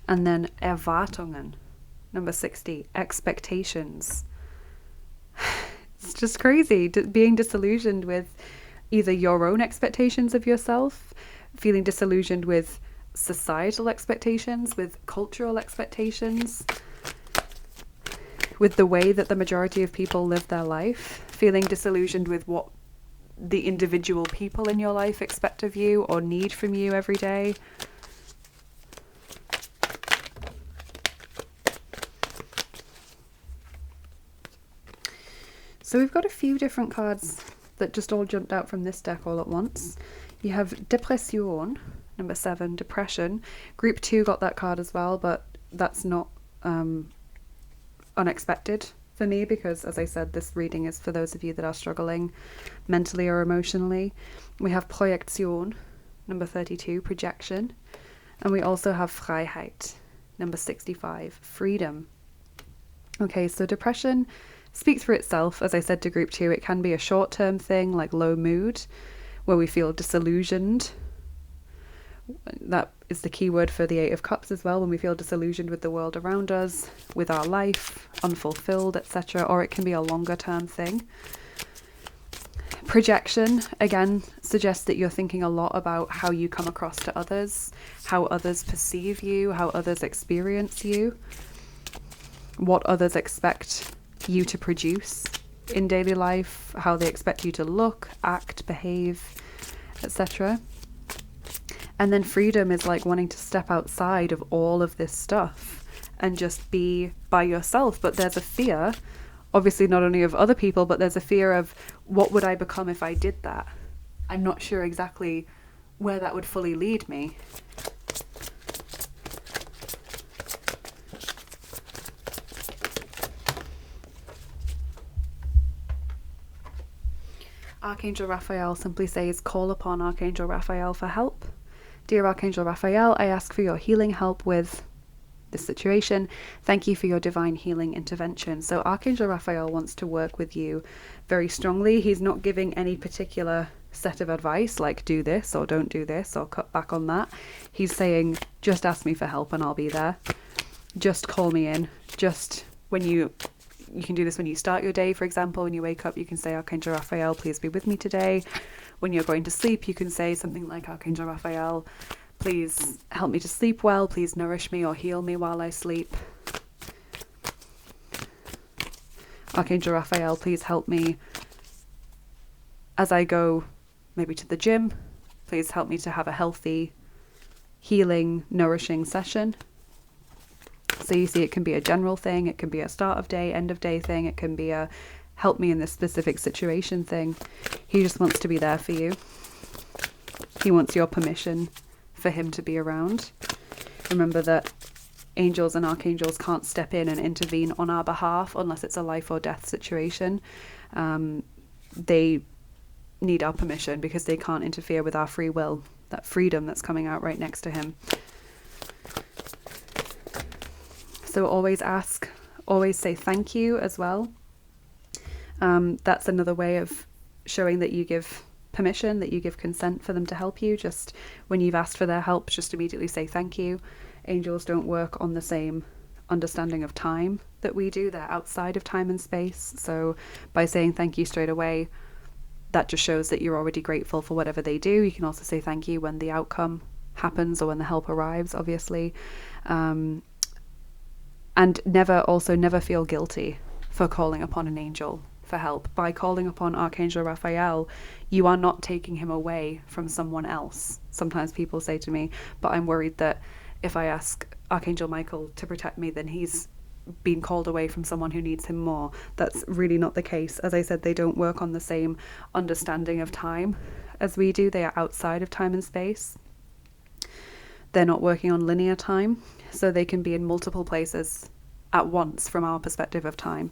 And then Erwartungen. Number 60, expectations. It's just crazy being disillusioned with either your own expectations of yourself, feeling disillusioned with societal expectations, with cultural expectations, with the way that the majority of people live their life, feeling disillusioned with what the individual people in your life expect of you or need from you every day. So we've got a few different cards that just all jumped out from this deck all at once. You have Depression, number 7, depression. Group 2 got that card as well, but that's not unexpected for me because, as I said, this reading is for those of you that are struggling mentally or emotionally. We have Projektion, number 32, projection. And we also have Freiheit, number 65, freedom. Okay, so depression speaks for itself. As I said to group 2, it can be a short-term thing like low mood, where we feel disillusioned. That is the key word for the 8 of Cups as well, when we feel disillusioned with the world around us, with our life, unfulfilled, etc. Or it can be a longer term thing. Projection, again, suggests that you're thinking a lot about how you come across to others, how others perceive you, how others experience you, what others expect you to produce in daily life, how they expect you to look, act, behave, etc. And then freedom is like wanting to step outside of all of this stuff and just be by yourself. But there's a fear, obviously not only of other people, but there's a fear of what would I become if I did that? I'm not sure exactly where that would fully lead me. Archangel Raphael simply says, call upon Archangel Raphael for help. Dear Archangel Raphael, I ask for your healing help with this situation. Thank you for your divine healing intervention. So Archangel Raphael wants to work with you very strongly. He's not giving any particular set of advice like do this or don't do this or cut back on that. He's saying just ask me for help and I'll be there. Just call me in. Just when you can do this when you start your day, for example. When you wake up, you can say, Archangel Raphael, please be with me today. When you're going to sleep, you can say something like, Archangel Raphael, please help me to sleep well. Please nourish me or heal me while I sleep. Archangel Raphael, please help me as I go maybe to the gym. Please help me to have a healthy, healing, nourishing session. So you see, it can be a general thing. It can be a start of day, end of day thing. It can be a help me in this specific situation thing. He just wants to be there for you. He wants your permission for him to be around. Remember that angels and archangels can't step in and intervene on our behalf unless it's a life or death situation. They need our permission because they can't interfere with our free will, that freedom that's coming out right next to him. So always ask, always say thank you as well. That's another way of showing that you give permission, that you give consent for them to help you. Just when you've asked for their help, just immediately say thank you. Angels don't work on the same understanding of time that we do. They're outside of time and space. So by saying thank you straight away, that just shows that you're already grateful for whatever they do. You can also say thank you when the outcome happens or when the help arrives, obviously. And never feel guilty for calling upon an angel for help. By calling upon Archangel Raphael, you are not taking him away from someone else. Sometimes people say to me, but I'm worried that if I ask Archangel Michael to protect me, then he's been called away from someone who needs him more. That's really not the case. As I said, they don't work on the same understanding of time as we do. They are outside of time and space. They're not working on linear time, so they can be in multiple places at once from our perspective of time.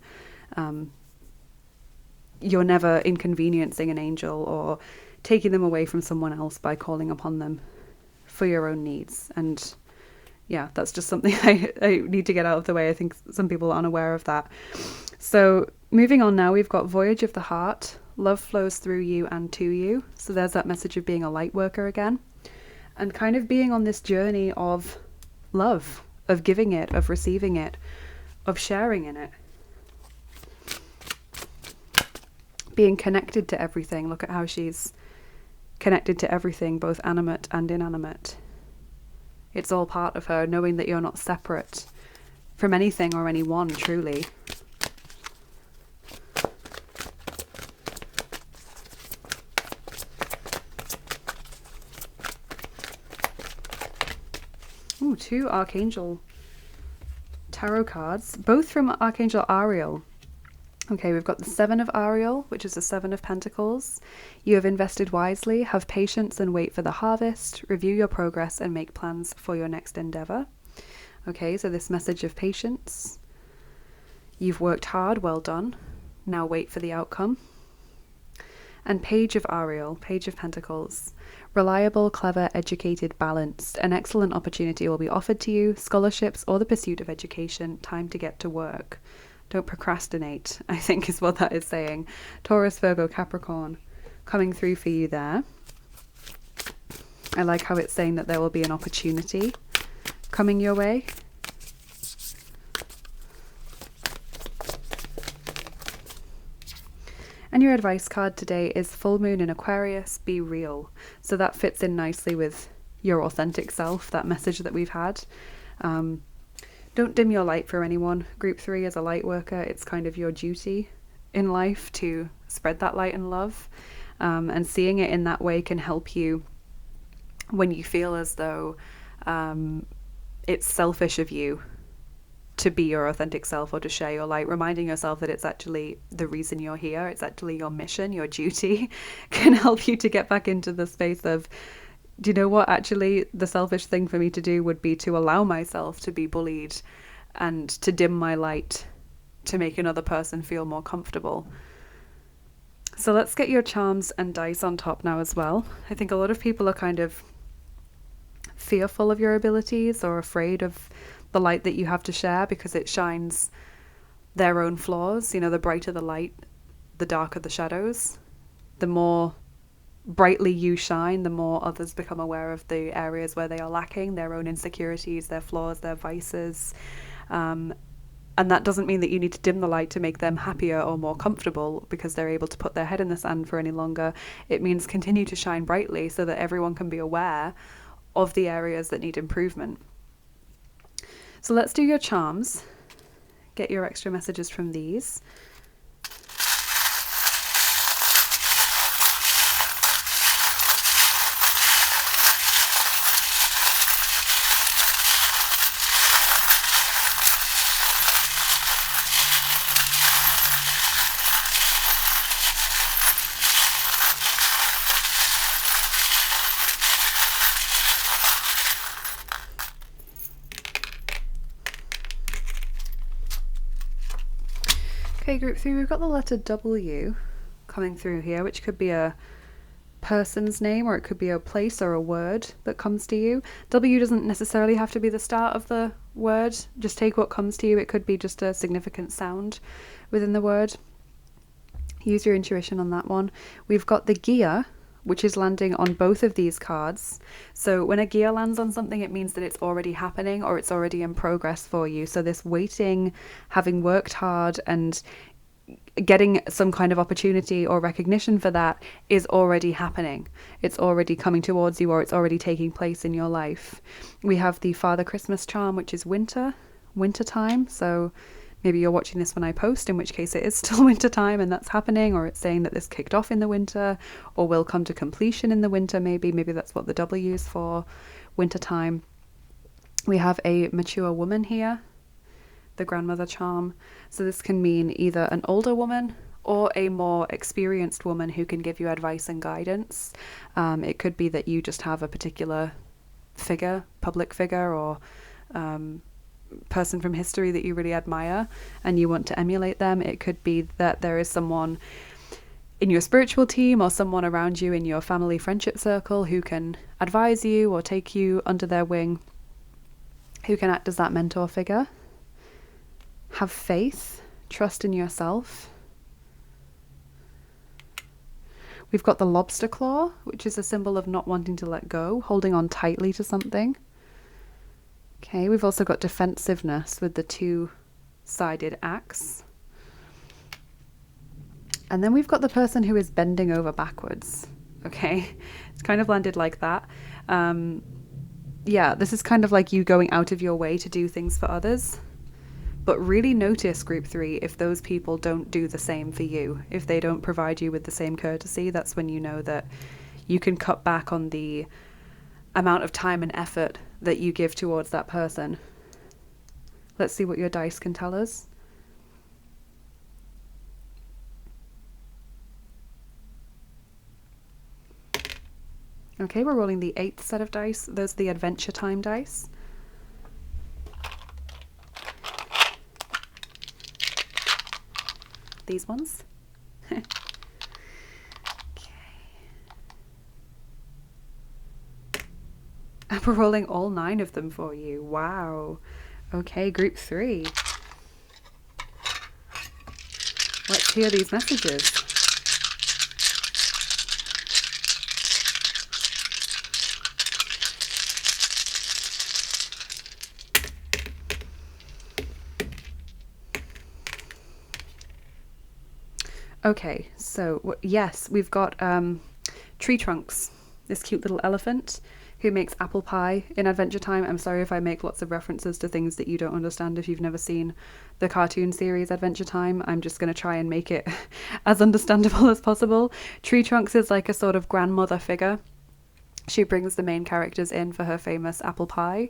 You're never inconveniencing an angel or taking them away from someone else by calling upon them for your own needs. And yeah, that's just something I need to get out of the way. I think some people aren't aware of that. So moving on now, we've got Voyage of the Heart. Love flows through you and to you. So there's that message of being a light worker again. And kind of being on this journey of love, of giving it, of receiving it, of sharing in it. Being connected to everything. Look at how she's connected to everything, both animate and inanimate. It's all part of her, knowing that you're not separate from anything or anyone, truly. Ooh, 2 Archangel tarot cards, both from Archangel Ariel. Okay, we've got the 7 of Ariel, which is the 7 of Pentacles. You have invested wisely, have patience and wait for the harvest, review your progress and make plans for your next endeavor. Okay, so this message of patience. You've worked hard, well done. Now wait for the outcome. And Page of Ariel, Page of Pentacles. Reliable, clever, educated, balanced. An excellent opportunity will be offered to you. Scholarships or the pursuit of education. Time to get to work. Don't procrastinate, I think is what that is saying. Taurus, Virgo, Capricorn coming through for you there. I like how it's saying that there will be an opportunity coming your way. And your advice card today is Full Moon in Aquarius, be real. So that fits in nicely with your authentic self, that message that we've had. Don't dim your light for anyone. Group 3 as a light worker, it's kind of your duty in life to spread that light and love. And seeing it in that way can help you when you feel as though it's selfish of you to be your authentic self or to share your light. Reminding yourself that it's actually the reason you're here, it's actually your mission, your duty, can help you to get back into the space of, do you know what, actually the selfish thing for me to do would be to allow myself to be bullied and to dim my light to make another person feel more comfortable. So let's get your charms and dice on top now as well. I think a lot of people are kind of fearful of your abilities or afraid of the light that you have to share, because it shines their own flaws. You know, the brighter the light, the darker the shadows. The more brightly you shine, the more others become aware of the areas where they are lacking, their own insecurities, their flaws, their vices. And that doesn't mean that you need to dim the light to make them happier or more comfortable because they're able to put their head in the sand for any longer. It means continue to shine brightly so that everyone can be aware of the areas that need improvement. So let's do your charms. Get your extra messages from these. Okay, group 3, we've got the letter W coming through here, which could be a person's name, or it could be a place or a word that comes to you. W doesn't necessarily have to be the start of the word. Just take what comes to you. It could be just a significant sound within the word. Use your intuition on that one. We've got the gear, which is landing on both of these cards. So when a gear lands on something, it means that it's already happening or it's already in progress for you. So this waiting, having worked hard and getting some kind of opportunity or recognition for that is already happening. It's already coming towards you, or it's already taking place in your life. We have the Father Christmas charm, which is winter time. So maybe you're watching this when I post, in which case it is still winter time and that's happening, or it's saying that this kicked off in the winter or will come to completion in the winter. Maybe that's what the W is for, winter time. We have a mature woman here, the grandmother charm. So this can mean either an older woman or a more experienced woman who can give you advice and guidance. It could be that you just have a particular figure, public figure, or person from history that you really admire and you want to emulate them. It could be that there is someone in your spiritual team or someone around you in your family friendship circle who can advise you or take you under their wing, who can act as that mentor figure. Have faith, trust in yourself. We've got the lobster claw, which is a symbol of not wanting to let go, holding on tightly to something. Okay, we've also got defensiveness with the two-sided axe. And then we've got the person who is bending over backwards. Okay, it's kind of landed like that. Yeah, this is kind of like you going out of your way to do things for others. But really notice, group 3, if those people don't do the same for you. If they don't provide you with the same courtesy, that's when you know that you can cut back on the amount of time and effort that you give towards that person. Let's see what your dice can tell us. Okay, we're rolling the 8th set of dice. Those are the adventure time dice. These ones. Okay. And we're rolling all 9 of them for you. Wow. Okay, group 3. Let's hear these messages. Okay, so yes, we've got tree trunks, this cute little elephant who makes apple pie in Adventure Time. I'm sorry if I make lots of references to things that you don't understand if you've never seen the cartoon series Adventure Time. I'm just going to try and make it as understandable as possible. Tree Trunks is like a sort of grandmother figure. She brings the main characters in for her famous apple pie.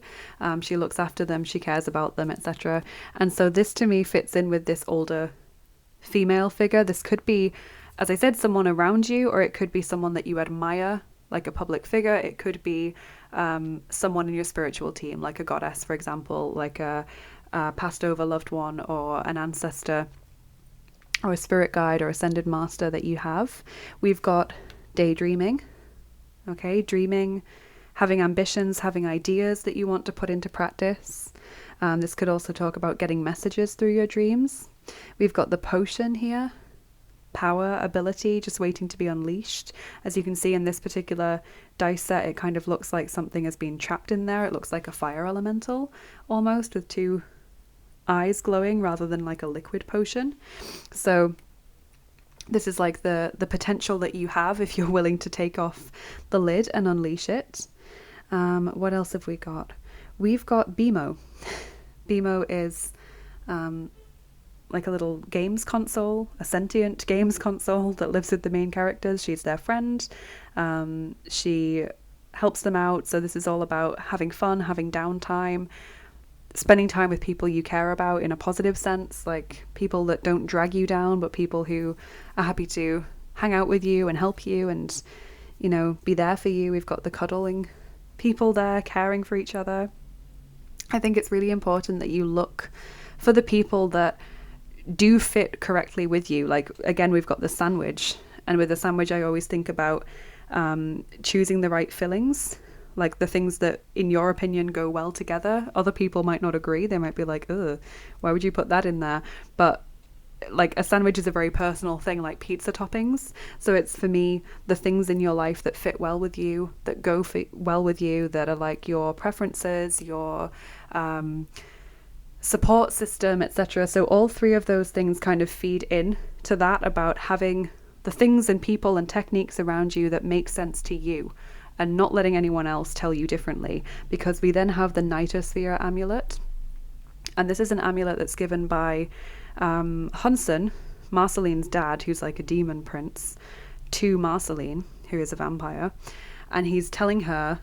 She looks after them, she cares about them, etc. And so this to me fits in with this older female figure. This could be, as I said, someone around you, or it could be someone that you admire, like a public figure. It could be someone in your spiritual team, like a goddess, for example, like a passed over loved one, or an ancestor, or a spirit guide, or ascended master that you have. We've got daydreaming. Okay, dreaming, having ambitions, having ideas that you want to put into practice. This could also talk about getting messages through your dreams. We've got the potion here, power, ability, just waiting to be unleashed. As you can see in this particular dice set, it kind of looks like something has been trapped in there. It looks like a fire elemental almost, with two eyes glowing rather than like a liquid potion. So this is like the potential that you have if you're willing to take off the lid and unleash it. What else have we got? We've got BMO. BMO is like a little games console, a sentient games console that lives with the main characters. She's their friend. She helps them out. So this is all about having fun, having downtime, spending time with people you care about in a positive sense, like people that don't drag you down, but people who are happy to hang out with you and help you and, you know, be there for you. We've got the cuddling people there, caring for each other. I think it's really important that you look for the people that do fit correctly with you. Like, again, we've got the sandwich, and with the sandwich I always think about choosing the right fillings, like the things that in your opinion go well together. Other people might not agree. They might be like, ugh, why would you put that in there? But like a sandwich is a very personal thing, like pizza toppings. So it's, for me, the things in your life that fit well with you, that go fit well with you, that are like your preferences, your support system, etc. So all three of those things kind of feed in to that, about having the things and people and techniques around you that make sense to you and not letting anyone else tell you differently. Because we then have the Nightosphere amulet, and this is an amulet that's given by Hunson, Marceline's dad, who's like a demon prince, to Marceline, who is a vampire, and he's telling her,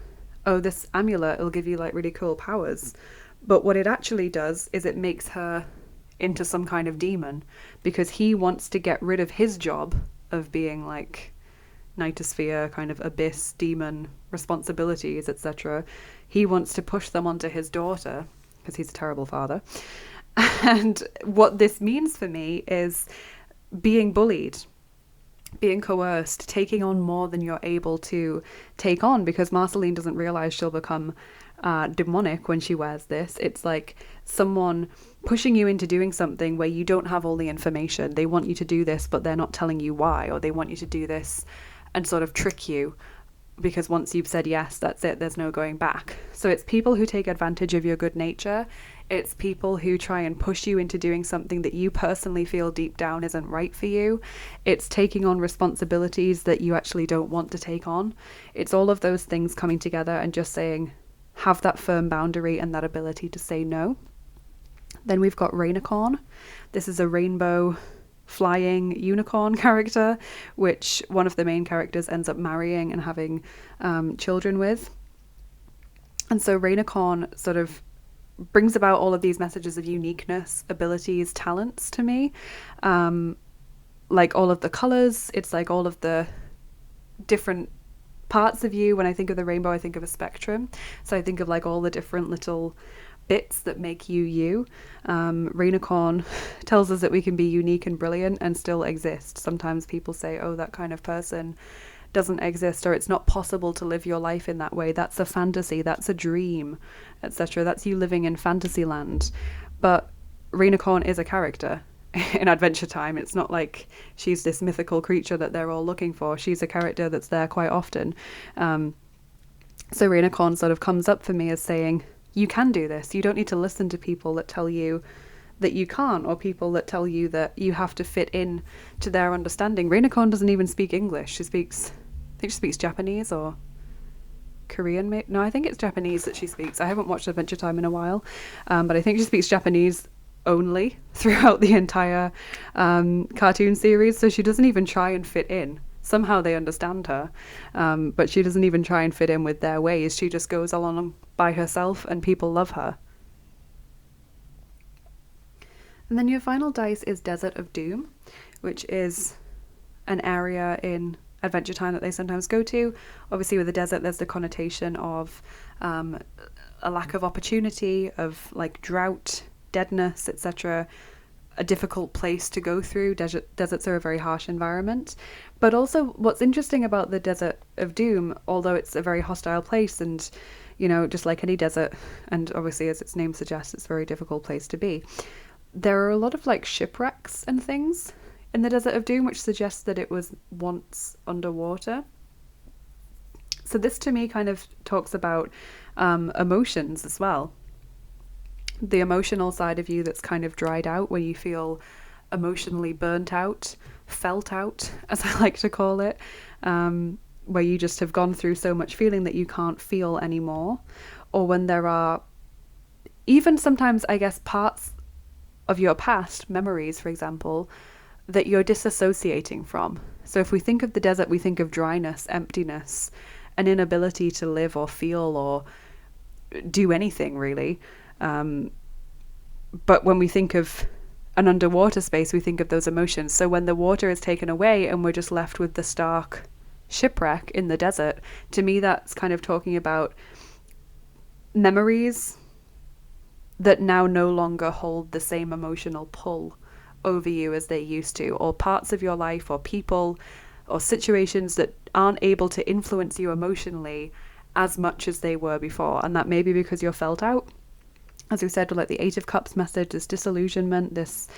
oh, this amulet will give you like really cool powers. But what it actually does is it makes her into some kind of demon, because he wants to get rid of his job of being like Nightosphere, kind of abyss, demon responsibilities, etc. He wants to push them onto his daughter, because he's a terrible father. And what this means for me is being bullied, being coerced, taking on more than you're able to take on, because Marceline doesn't realize she'll become demonic when she wears this. It's like someone pushing you into doing something where you don't have all the information. They want you to do this, but they're not telling you why, or they want you to do this and sort of trick you, because once you've said yes, that's it, there's no going back. So it's people who take advantage of your good nature. It's people who try and push you into doing something that you personally feel deep down isn't right for you. It's taking on responsibilities that you actually don't want to take on. It's all of those things coming together and just saying, have that firm boundary and that ability to say no. Then we've got Rainicorn. This is a rainbow flying unicorn character, which one of the main characters ends up marrying and having children with. And so Rainicorn sort of brings about all of these messages of uniqueness, abilities, talents to me. Like all of the colors, it's like all of the different parts of you. When I think of the rainbow, I think of a spectrum. So I think of like all the different little bits that make you you. Rainicorn tells us that we can be unique and brilliant and still exist. Sometimes people say, oh, that kind of person doesn't exist, or it's not possible to live your life in that way. That's a fantasy, that's a dream, etc. That's you living in fantasy land. But Rainicorn is a character in Adventure Time. It's not like she's this mythical creature that they're all looking for. She's a character that's there quite often. So Rainicorn sort of comes up for me as saying, you can do this. You don't need to listen to people that tell you that you can't, or people that tell you that you have to fit in to their understanding. Rainicorn doesn't even speak English. I think she speaks Japanese or Korean. No, I think it's Japanese that she speaks. I haven't watched Adventure Time in a while, but I think she speaks Japanese only throughout the entire cartoon series. So she doesn't even try and fit in. Somehow they understand her, but she doesn't even try and fit in with their ways. She just goes along by herself and people love her. And then your final dice is Desert of Doom, which is an area in Adventure Time that they sometimes go to. Obviously with the desert there's the connotation of a lack of opportunity, of like drought, deadness, etc. a difficult place to go through. Deserts are a very harsh environment. But also what's interesting about the Desert of Doom, although it's a very hostile place and, you know, just like any desert, and obviously as its name suggests, it's a very difficult place to be, there are a lot of like shipwrecks and things in the Desert of Doom, which suggests that it was once underwater. So this to me kind of talks about emotions as well. The emotional side of you that's kind of dried out, where you feel emotionally burnt out, felt out, as I like to call it, where you just have gone through so much feeling that you can't feel anymore. Or when there are even sometimes, I guess, parts of your past, memories, for example, that you're disassociating from. So if we think of the desert, we think of dryness, emptiness, an inability to live or feel or do anything really. But when we think of an underwater space, we think of those emotions. So when the water is taken away and we're just left with the stark shipwreck in the desert, to me that's kind of talking about memories that now no longer hold the same emotional pull over you as they used to, or parts of your life or people or situations that aren't able to influence you emotionally as much as they were before. And that may be because you're felt out. As we said, like the Eight of Cups message, this disillusionment, this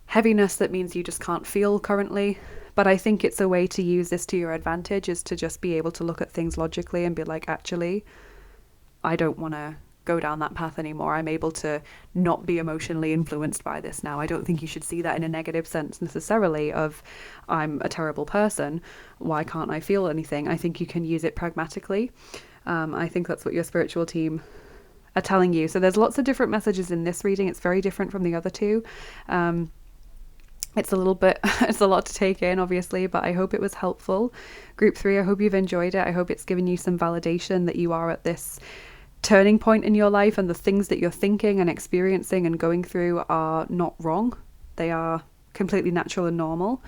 heaviness that means you just can't feel currently. But I think it's a way to use this to your advantage, is to just be able to look at things logically and be like, actually, I don't want to go down that path anymore. I'm able to not be emotionally influenced by this now. I don't think you should see that in a negative sense necessarily of I'm a terrible person, why can't I feel anything? I think you can use it pragmatically. I think that's what your spiritual team are telling you. So there's lots of different messages in this reading. It's very different from the other two. It's a lot to take in, obviously, but I hope it was helpful. Group 3, I hope you've enjoyed it. I hope it's given you some validation that you are at this turning point in your life, and the things that you're thinking and experiencing and going through are not wrong. They are completely natural and normal.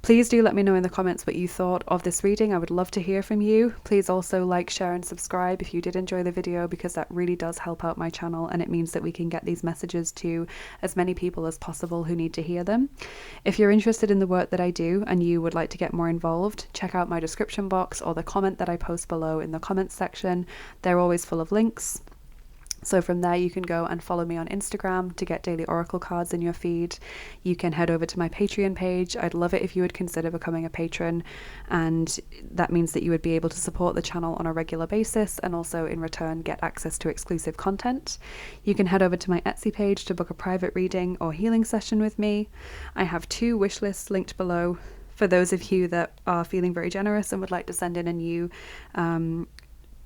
Please do let me know in the comments what you thought of this reading. I would love to hear from you. Please also like, share and subscribe if you did enjoy the video, because that really does help out my channel, and it means that we can get these messages to as many people as possible who need to hear them. If you're interested in the work that I do and you would like to get more involved, check out my description box or the comment that I post below in the comments section. They're always full of links. So from there you can go and follow me on Instagram to get daily oracle cards in your feed. You can head over to my Patreon page. I'd love it if you would consider becoming a patron, and that means that you would be able to support the channel on a regular basis and also in return get access to exclusive content. You can head over to my Etsy page to book a private reading or healing session with me. I have 2 wish lists linked below for those of you that are feeling very generous and would like to send in a new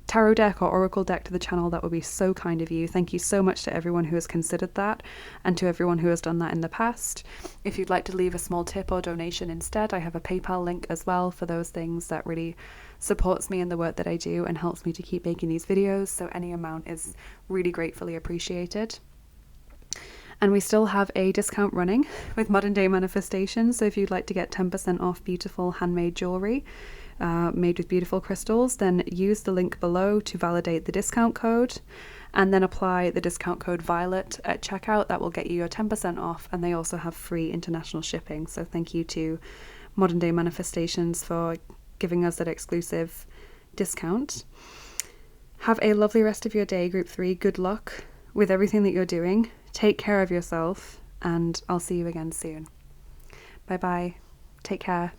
tarot deck or oracle deck to the channel. That would be so kind of you. Thank you so much to everyone who has considered that, and to everyone who has done that in the past. If you'd like to leave a small tip or donation instead, I have a PayPal link as well for those things. That really supports me in the work that I do and helps me to keep making these videos, so any amount is really gratefully appreciated. And we still have a discount running with Modern Day Manifestations, so if you'd like to get 10% off beautiful handmade jewellery made with beautiful crystals, then use the link below to validate the discount code, and then apply the discount code VIOLET at checkout. That will get you your 10% off, and they also have free international shipping. So thank you to Modern Day Manifestations for giving us that exclusive discount. Have a lovely rest of your day, Group 3. Good luck with everything that you're doing. Take care of yourself, and I'll see you again soon. Bye bye. Take care.